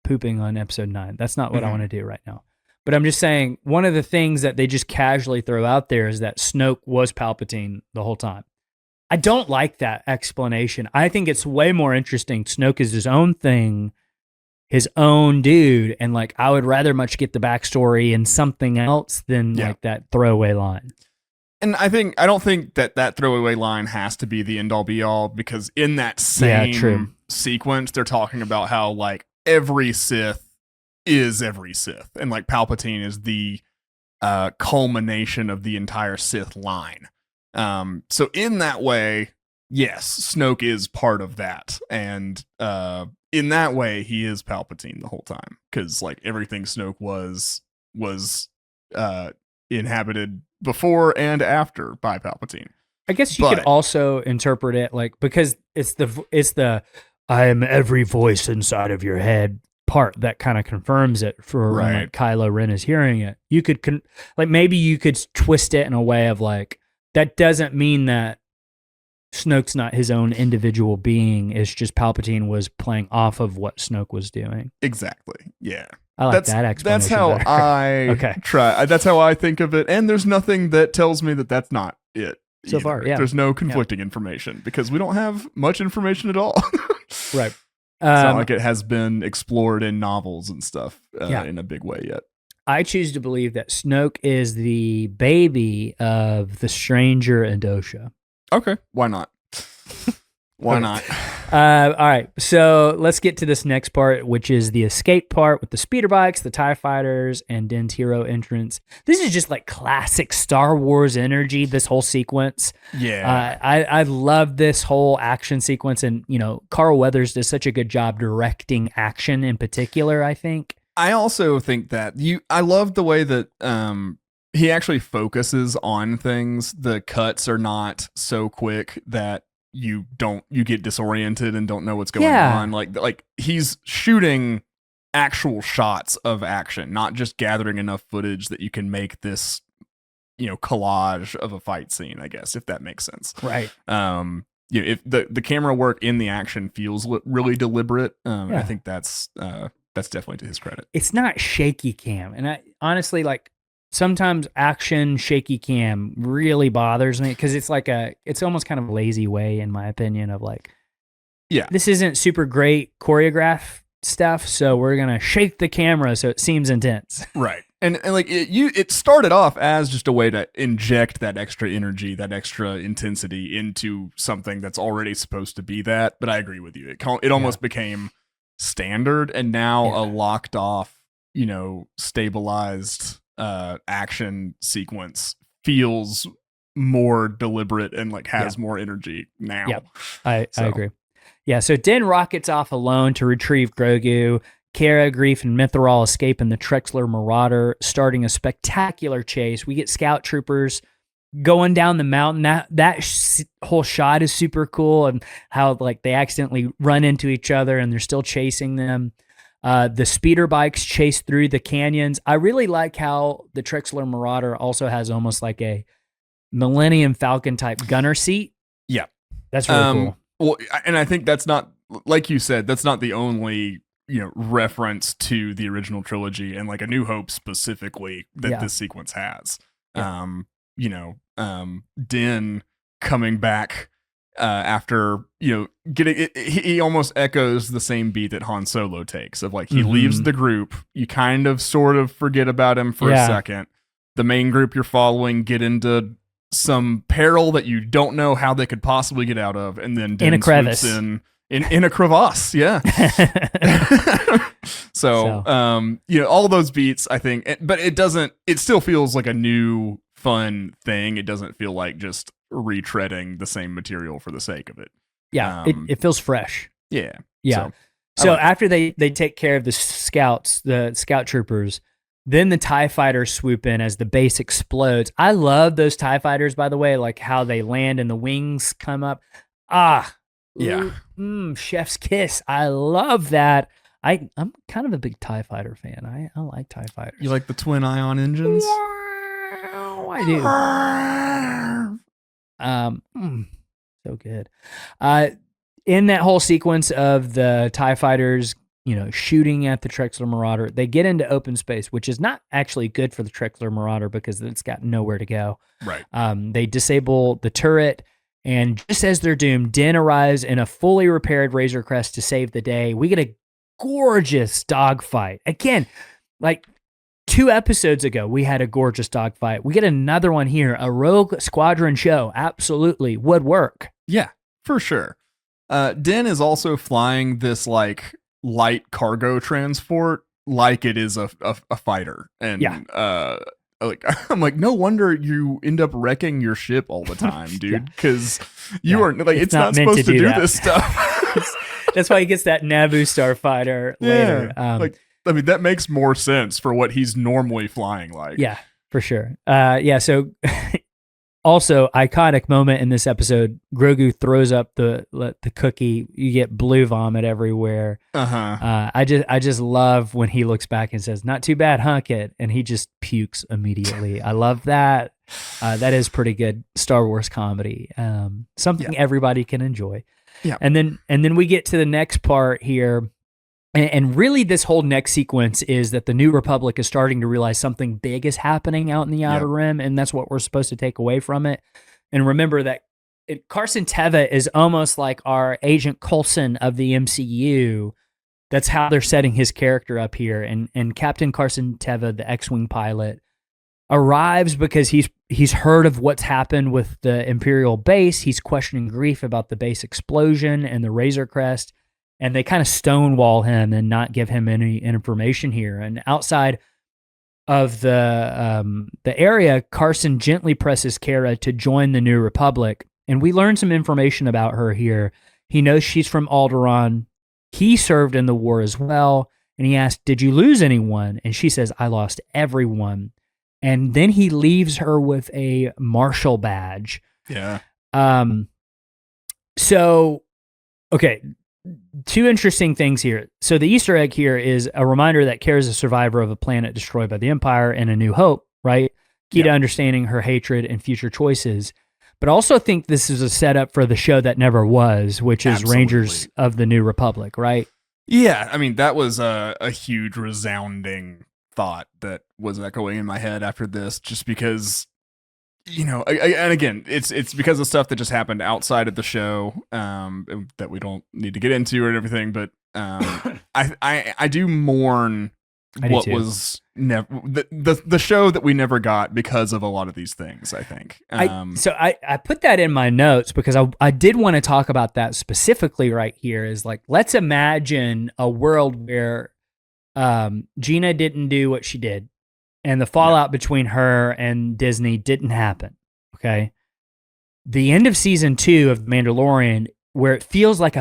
pooping on episode 9. That's not what I want to do right now. But I'm just saying, one of the things that they just casually throw out there is that Snoke was Palpatine the whole time. I don't like that explanation. I think it's way more interesting. Snoke is his own thing, his own dude, and like I would rather much get the backstory in something else than like that throwaway line. And I don't think that throwaway line has to be the end all be all, because in that same sequence, they're talking about how like every Sith is every Sith, and like Palpatine is the culmination of the entire Sith line. So in that way, yes, Snoke is part of that, and in that way, he is Palpatine the whole time, because like everything Snoke was inhabited before and after by Palpatine. I guess you could also interpret it like, because it's the I am every voice inside of your head part that kind of confirms it for when like Kylo Ren is hearing it. You could like maybe you could twist it in a way of like, that doesn't mean that Snoke's not his own individual being. It's just Palpatine was playing off of what Snoke was doing. Exactly. Yeah. I like that explanation. That's how better. I try. That's how I think of it. And there's nothing that tells me that that's not it. So far, yeah. There's no conflicting information, because we don't have much information at all. Right. It's not like it has been explored in novels and stuff in a big way yet. I choose to believe that Snoke is the baby of the stranger and Dosha. Okay. Why not? Why not? All right. So let's get to this next part, which is the escape part with the speeder bikes, the TIE fighters, and Din's hero entrance. This is just like classic Star Wars energy, this whole sequence. Yeah. I love this whole action sequence. And, you know, Carl Weathers does such a good job directing action in particular, I think. I also think that I love the way that he actually focuses on things. The cuts are not so quick that you get disoriented and don't know what's going on. Like he's shooting actual shots of action, not just gathering enough footage that you can make this, collage of a fight scene, I guess, if that makes sense. Right. If the camera work in the action feels really deliberate, I think that's definitely to his credit. It's not shaky cam. And I honestly, like, sometimes action shaky cam really bothers me, because it's almost kind of a lazy way, in my opinion, of like, this isn't super great choreograph stuff, so we're gonna shake the camera so it seems intense. Right. And like it started off as just a way to inject that extra energy, that extra intensity into something that's already supposed to be that. But I agree with you. It almost became standard, and now a locked off, stabilized action sequence feels more deliberate and like has more energy now. Yeah, I agree. Yeah, so Din rockets off alone to retrieve Grogu. Cara, Greef, and Mythrol escape in the Trexler Marauder, starting a spectacular chase. We get scout troopers going down the mountain. That whole shot is super cool, and how like they accidentally run into each other and they're still chasing them. The speeder bikes chase through the canyons. I really like how the Trexler Marauder also has almost like a Millennium Falcon type gunner seat. Yeah. That's really cool. Well, and I think that's not, like you said, that's not the only, reference to the original trilogy and like A New Hope specifically that this sequence has. Yeah. Din coming back after getting it, he almost echoes the same beat that Han Solo takes, of like he leaves the group, you kind of sort of forget about him for a second, the main group you're following get into some peril that you don't know how they could possibly get out of, and then Din in a crevice in a crevasse. So all those beats, I think, but it still feels like a new fun thing. It doesn't feel like just retreading the same material for the sake of it. It feels fresh. So after they take care of the scout troopers, then the TIE fighters swoop in as the base explodes. I love those TIE fighters, by the way, like how they land and the wings come up. Chef's kiss. I love that. I'm kind of a big TIE fighter fan. I like TIE fighters. You like the twin ion engines? I do. So good. In that whole sequence of the TIE fighters, shooting at the Trexler Marauder, they get into open space, which is not actually good for the Trexler Marauder because it's got nowhere to go. Right. They disable the turret, and just as they're doomed, Din arrives in a fully repaired Razor Crest to save the day. We get a gorgeous dogfight. Again, like, 2 episodes ago, we had a gorgeous dogfight. We get another one here. A Rogue Squadron show absolutely would work. Yeah, for sure. Din is also flying this like light cargo transport like it is a fighter. And like I'm like, no wonder you end up wrecking your ship all the time, dude. Because you are like it's not supposed to do this stuff. That's why he gets that Naboo starfighter later. Like, I mean, that makes more sense for what he's normally flying like. Yeah, for sure. So also iconic moment in this episode, Grogu throws up the cookie. You get blue vomit everywhere. I just love when he looks back and says, "Not too bad, huh, kid?" And he just pukes immediately. I love that. That is pretty good Star Wars comedy. Something everybody can enjoy. Yeah. And then we get to the next part here. And really, this whole next sequence is that the New Republic is starting to realize something big is happening out in the Outer Rim, and that's what we're supposed to take away from it. And remember that Carson Teva is almost like our Agent Coulson of the MCU. That's how they're setting his character up here. And Captain Carson Teva, the X-Wing pilot, arrives because he's heard of what's happened with the Imperial base. He's questioning Grief about the base explosion and the Razor Crest. And they kind of stonewall him and not give him any information here. And outside of the area, Carson gently presses Cara to join the New Republic. And we learn some information about her here. He knows she's from Alderaan. He served in the war as well. And he asks, "Did you lose anyone?" And she says, "I lost everyone." And then he leaves her with a Marshal badge. Yeah. So, okay. 2 interesting things here. So the Easter egg here is a reminder that Cara is a survivor of a planet destroyed by the Empire and A New Hope, right? Key to understanding her hatred and future choices. But I also think this is a setup for the show that never was, which is Rangers of the New Republic, right? Yeah, I mean, that was a huge resounding thought that was echoing in my head after this, just because... You know, and again, it's because of stuff that just happened outside of the show that we don't need to get into and everything. But I do mourn what was never the show that we never got because of a lot of these things. I think. So I put that in my notes because I did want to talk about that specifically right here. Is like, let's imagine a world where Gina didn't do what she did. And the fallout between her and Disney didn't happen, okay? The end of season 2 of Mandalorian, where it feels like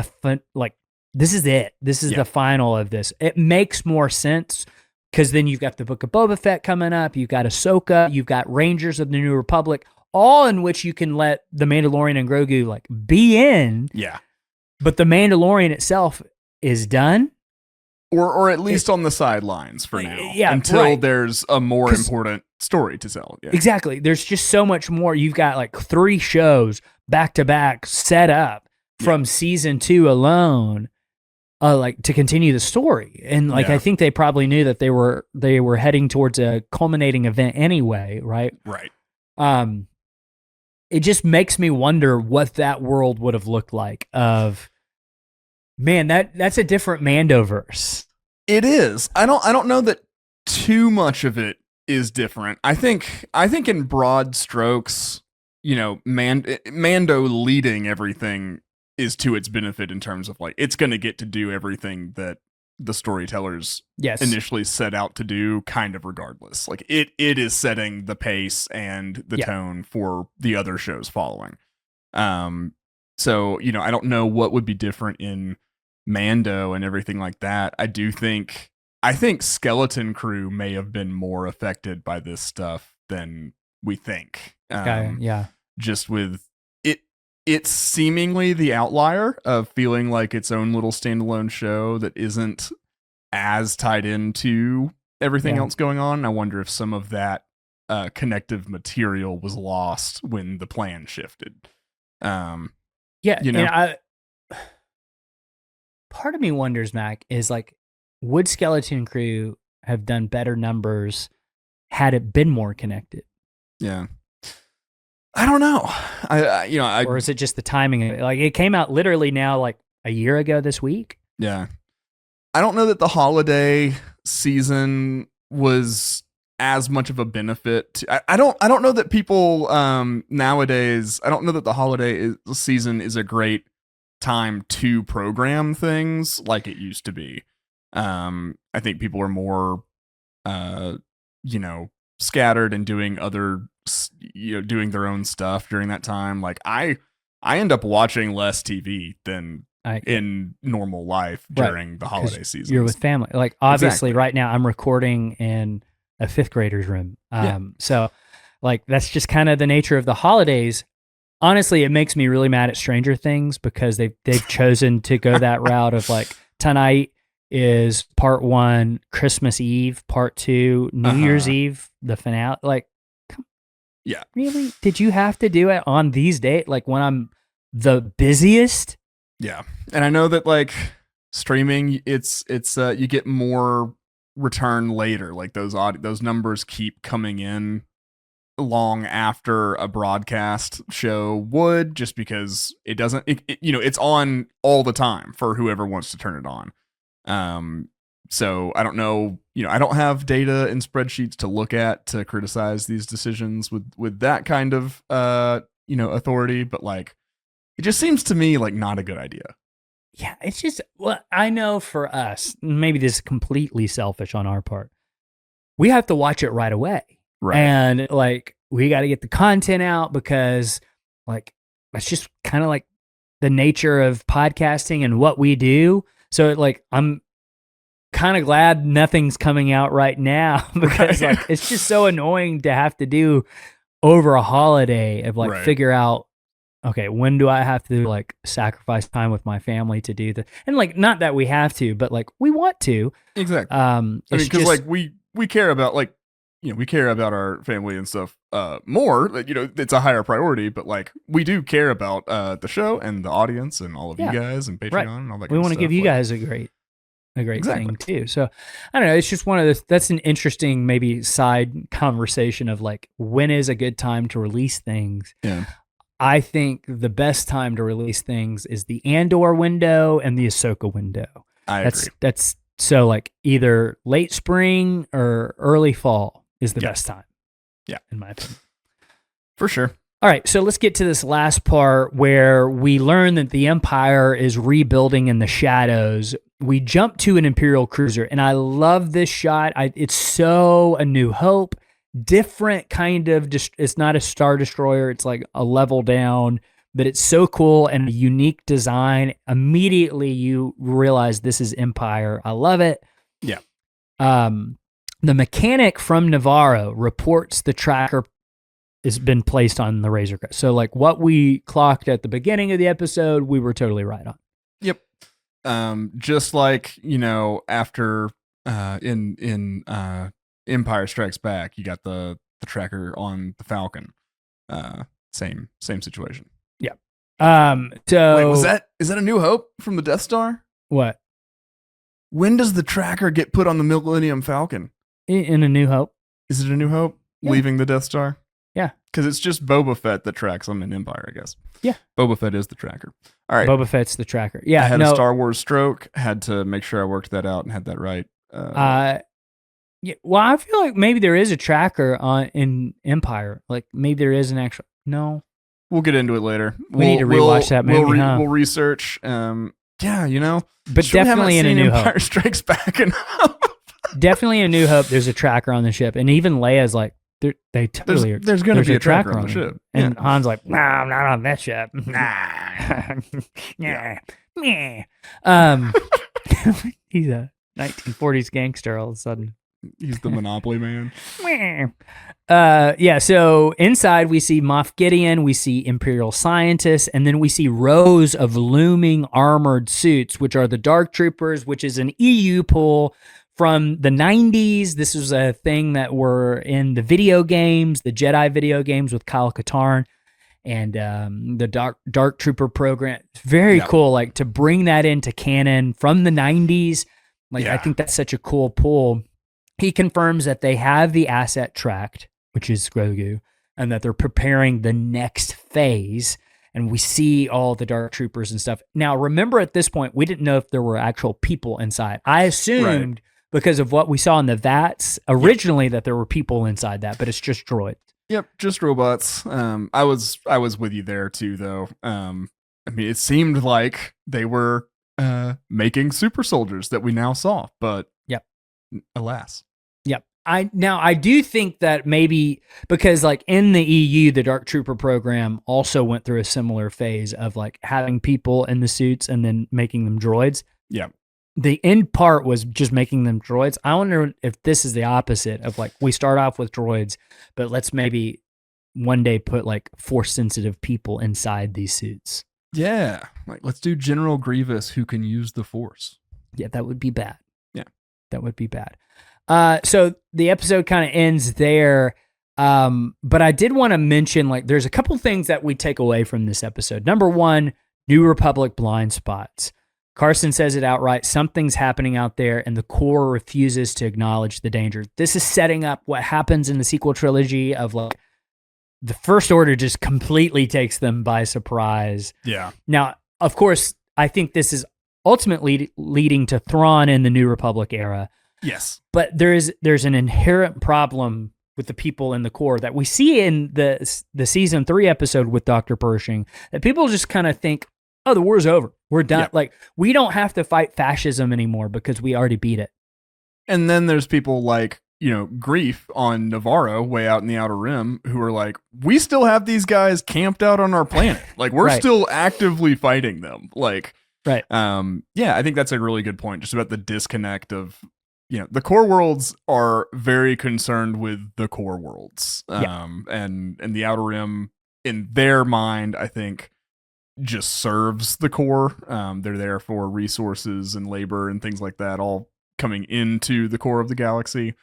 this is it. This is the final of this. It makes more sense because then you've got the Book of Boba Fett coming up. You've got Ahsoka. You've got Rangers of the New Republic, all in which you can let the Mandalorian and Grogu like be in. Yeah. But the Mandalorian itself is done. Or at least on the sidelines for now. Yeah, until there's a more important story to tell. Yeah. Exactly. There's just so much more. You've got like 3 shows back to back set up from season 2 alone, like to continue the story. And like I think they probably knew that they were heading towards a culminating event anyway, right? Right. It just makes me wonder what that world would have looked like of. Man, that's a different Mandoverse. It is. I don't know that too much of it is different. I think in broad strokes, you know, Mando leading everything is to its benefit in terms of like it's going to get to do everything that the storytellers initially set out to do, kind of regardless. Like it is setting the pace and the tone for the other shows following. So, you know, I don't know what would be different in Mando and everything like that. I think Skeleton Crew may have been more affected by this stuff than we think. Just with it's seemingly the outlier of feeling like its own little standalone show that isn't as tied into everything else going on. I wonder if some of that connective material was lost when the plan shifted. You know, and part of me wonders, Mac, is like, would Skeleton Crew have done better numbers had it been more connected? Yeah. I don't know. Or is it just the timing of it? Like, it came out literally now like a year ago this week. Yeah. I don't know that the holiday season was as much of a benefit I don't know that people nowadays, I don't know that the holiday season is a great time to program things like it used to be. I think people are more scattered and doing doing their own stuff during that time. Like I end up watching less TV than in normal life during the holiday season. You're with family. Like obviously Exactly. right now I'm recording in a 5th grader's room. So like that's just kind of the nature of the holidays. Honestly, it makes me really mad at Stranger Things because they've chosen to go that route of like tonight is part 1, Christmas Eve, part 2, New Year's Eve, the finale. Like, really? Did you have to do it on these days? Like when I'm the busiest? Yeah. And I know that like streaming, it's you get more return later. Like those numbers keep coming in long after a broadcast show would, just because it doesn't it's on all the time for whoever wants to turn it on. So I don't know, I don't have data and spreadsheets to look at to criticize these decisions with that kind of authority, but like it just seems to me like not a good idea. Yeah, it's just, well, I know for us, maybe this is completely selfish on our part, we have to watch it right away. Right. And like, we got to get the content out because like, that's just kind of like the nature of podcasting and what we do. So like, I'm kind of glad nothing's coming out right now because like, it's just so annoying to have to do over a holiday of like figure out, okay, when do I have to like sacrifice time with my family to do that? And like, not that we have to, but like we want to. Exactly. I mean, because like we care about like, we care about our family and stuff more. It's a higher priority, but like we do care about the show and the audience and all of you guys and Patreon and all that. We want to give you guys a great thing too. So I don't know. It's just one of those. That's an interesting maybe side conversation of like when is a good time to release things. Yeah. I think the best time to release things is the Andor window and the Ahsoka window. I agree. That's so like either late spring or early fall is the best time. Yeah. In my opinion. For sure. All right. So let's get to this last part where we learn that the Empire is rebuilding in the shadows. We jump to an Imperial cruiser and I love this shot. It's so A New Hope. Different kind of, it's not a Star Destroyer. It's like a level down, but it's so cool and a unique design. Immediately you realize this is Empire. I love it. Yeah. The mechanic from Navarro reports the tracker has been placed on the Razor Crest. So like what we clocked at the beginning of the episode, we were totally right on. Yep. Just like, after in Empire Strikes Back, you got the tracker on the Falcon. Same situation. Yeah. So wait, is that A New Hope from the Death Star? What? When does the tracker get put on the Millennium Falcon? In A New Hope. Is it A New Hope leaving the Death Star? Yeah. Because it's just Boba Fett that tracks them in Empire, I guess. Yeah. Boba Fett is the tracker. All right. Boba Fett's the tracker. Yeah. I had a Star Wars stroke. Had to make sure I worked that out and had that right. Yeah. Well, I feel like maybe there is a tracker in Empire. Like maybe there is an actual. No. We'll get into it later. We need to rewatch that movie. We'll research. But definitely in A New Hope. Empire Strikes Back enough. Definitely in A New Hope. There's a tracker on the ship, and even Leia's like, there's going to be a tracker on the ship. And Han's like, no, I'm not on that ship. Nah. He's a 1940s gangster all of a sudden. He's the Monopoly man. So inside we see Moff Gideon, we see Imperial scientists, and then we see rows of looming armored suits, which are the Dark Troopers, which is an EU pull from the 90s. This was a thing that were in the video games, the Jedi video games with Kyle Katarn and the Dark Trooper program. It's very cool, like to bring that into canon from the 90s. I think that's such a cool pull. He confirms that they have the asset tracked, which is Grogu, and that they're preparing the next phase. And we see all the Dark Troopers and stuff. Now, remember at this point, we didn't know if there were actual people inside. I assumed because of what we saw in the vats originally, that there were people inside that, but it's just droids. Yep, just robots. I was with you there too, though. I mean, it seemed like they were making super soldiers that we now saw, but alas. Yep. I do think that maybe because like in the EU, the Dark Trooper program also went through a similar phase of like having people in the suits and then making them droids. Yeah. The end part was just making them droids. I wonder if this is the opposite of like, we start off with droids, but let's maybe one day put like force sensitive people inside these suits. Yeah. Like, let's do General Grievous who can use the force. Yeah, that would be bad. Yeah. That would be bad. So the episode kind of ends there. But I did want to mention, like, there's a couple things that we take away from this episode. Number one, New Republic blind spots. Carson says it outright. Something's happening out there, and the core refuses to acknowledge the danger. This is setting up what happens in the sequel trilogy of like the First Order just completely takes them by surprise. Yeah. Now, of course, I think this is ultimately leading to Thrawn in the New Republic era. Yes. But there's an inherent problem with the people in the core that we see in the season 3 episode with Dr. Pershing, that people just kind of think, oh, the war's over. We're done. Yeah. Like, we don't have to fight fascism anymore because we already beat it. And then there's people like, Grief on Navarro way out in the Outer Rim who are like, we still have these guys camped out on our planet. Like, we're Right. still actively fighting them. Like, right. Yeah, I think that's a really good point just about the disconnect of, the core worlds are very concerned with the core worlds. And the Outer Rim in their mind, I think, just serves the core. They're there for resources and labor and things like that, all coming into the core of the galaxy.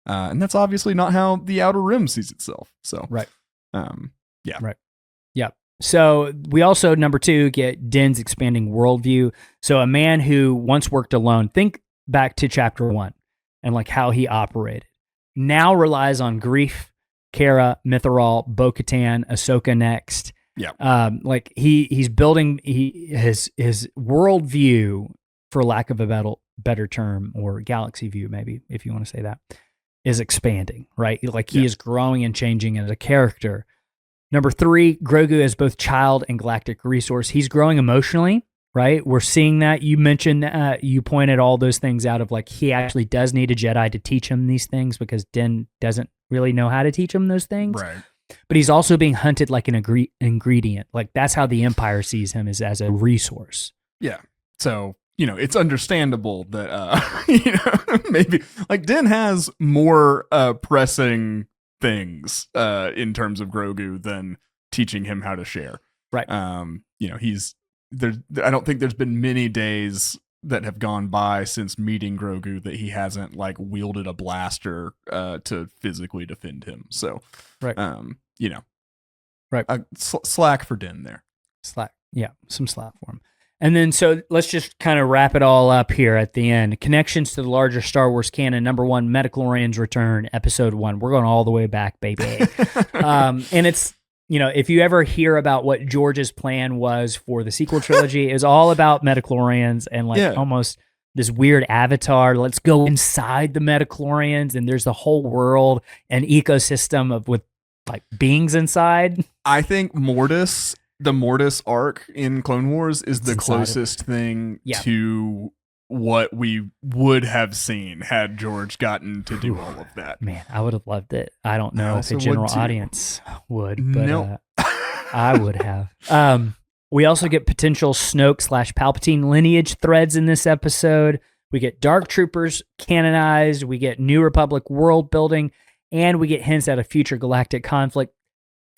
And that's obviously not how the Outer Rim sees itself. So, right. Yeah. Right. Yeah. So we also, number 2, get Din's expanding worldview. So a man who once worked alone, think back to chapter 1 and like how he operated, now relies on Grief, Cara, Mythrol, Bo-Katan, Ahsoka next. Yeah. Like he's building his worldview, for lack of a better term, or galaxy view, maybe, if you want to say that, is expanding, right? Like he is growing and changing as a character. Number 3, Grogu as both child and galactic resource. He's growing emotionally, right? We're seeing that. You mentioned, you pointed all those things out of like, he actually does need a Jedi to teach him these things because Din doesn't really know how to teach him those things. Right. But he's also being hunted like an ingredient. Like that's how the Empire sees him, is as a resource. Yeah. So, it's understandable that, maybe like Din has more pressing things in terms of Grogu than teaching him how to share. Right. He's there. I don't think there's been many days that have gone by since meeting Grogu that he hasn't like wielded a blaster to physically defend him. So, right. Right. Slack for Din there. Slack. Yeah. Some slack for him. And then, so let's just kind of wrap it all up here at the end. Connections to the larger Star Wars canon. Number 1, Metachlorians return, episode 1. We're going all the way back, baby. And it's, if you ever hear about what George's plan was for the sequel trilogy, it was all about Metachlorians and like almost this weird avatar. Let's go inside the Metachlorians, and there's the whole world and ecosystem of with like beings inside. I think the Mortis arc in Clone Wars is the closest thing to what we would have seen had George gotten to do all of that. Man, I would have loved it. I don't know if a general audience would, but I would have. We also get potential Snoke / Palpatine lineage threads in this episode. We get Dark Troopers canonized. We get New Republic world building, and we get hints at a future galactic conflict.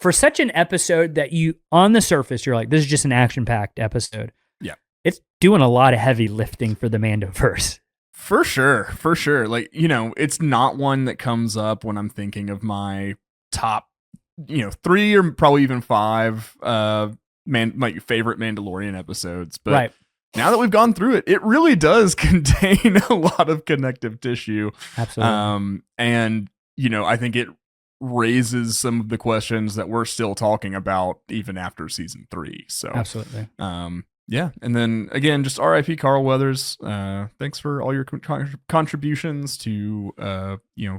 For such an episode that on the surface, you're like, this is just an action-packed episode. Yeah. It's doing a lot of heavy lifting for the Mandoverse. For sure. Like, it's not one that comes up when I'm thinking of my top, 3 or probably even 5 my favorite Mandalorian episodes. But now that we've gone through it, it really does contain a lot of connective tissue. Absolutely. And, I think it raises some of the questions that we're still talking about even after season 3. So absolutely. Yeah, and then again, just R.I.P. Carl Weathers. Thanks for all your contributions to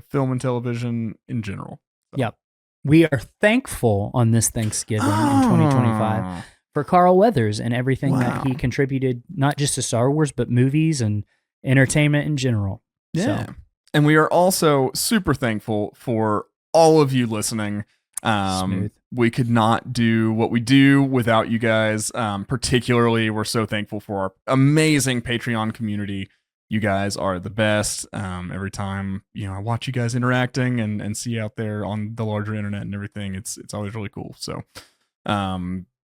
film and television in general. So. Yep, we are thankful on this Thanksgiving in 2025 for Carl Weathers and everything that he contributed, not just to Star Wars but movies and entertainment in general. Yeah, and we are also super thankful for all of you listening. Smooth. We could not do what we do without you guys. Particularly, we're so thankful for our amazing Patreon community. You guys are the best. Every time I watch you guys interacting and see out there on the larger internet and everything, it's always really cool. So,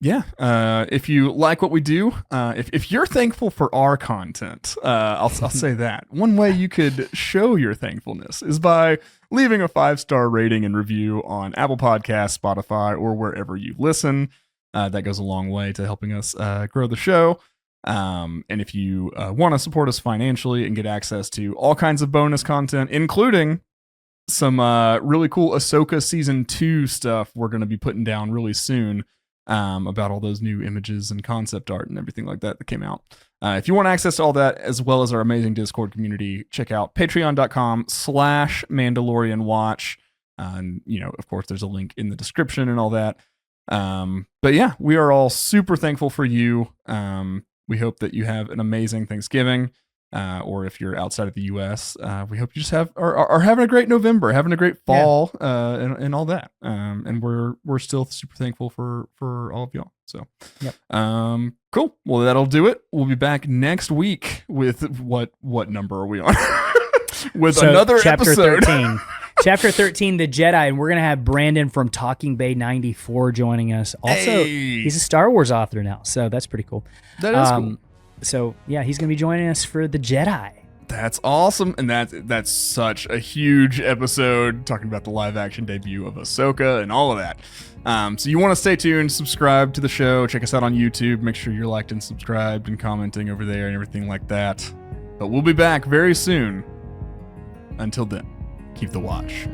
if you like what we do, if you're thankful for our content, I'll say that one way you could show your thankfulness is by leaving a 5-star rating and review on Apple Podcasts, Spotify, or wherever you listen. That goes a long way to helping us grow the show. And if you want to support us financially and get access to all kinds of bonus content, including some really cool Ahsoka Season 2 stuff we're going to be putting down really soon, about all those new images and concept art and everything like that came out. If you want access to all that, as well as our amazing Discord community, check out patreon.com/Mandalorian Watch. And, of course, there's a link in the description and all that. But yeah, we are all super thankful for you. We hope that you have an amazing Thanksgiving. Or if you're outside of the U.S., we hope you just are having a great November, having a great fall, and all that. And we're still super thankful for all of y'all. So, cool. Well, that'll do it. We'll be back next week with what number are we on? With another chapter episode. 13. Chapter 13, The Jedi, and we're going to have Brandon from Talking Bay 94 joining us. Also, he's a Star Wars author now, so that's pretty cool. That is cool. So, yeah, he's going to be joining us for The Jedi. That's awesome. And that's such a huge episode, talking about the live action debut of Ahsoka and all of that. So you want to stay tuned, subscribe to the show, check us out on YouTube, make sure you're liked and subscribed and commenting over there and everything like that. But we'll be back very soon. Until then, keep the watch.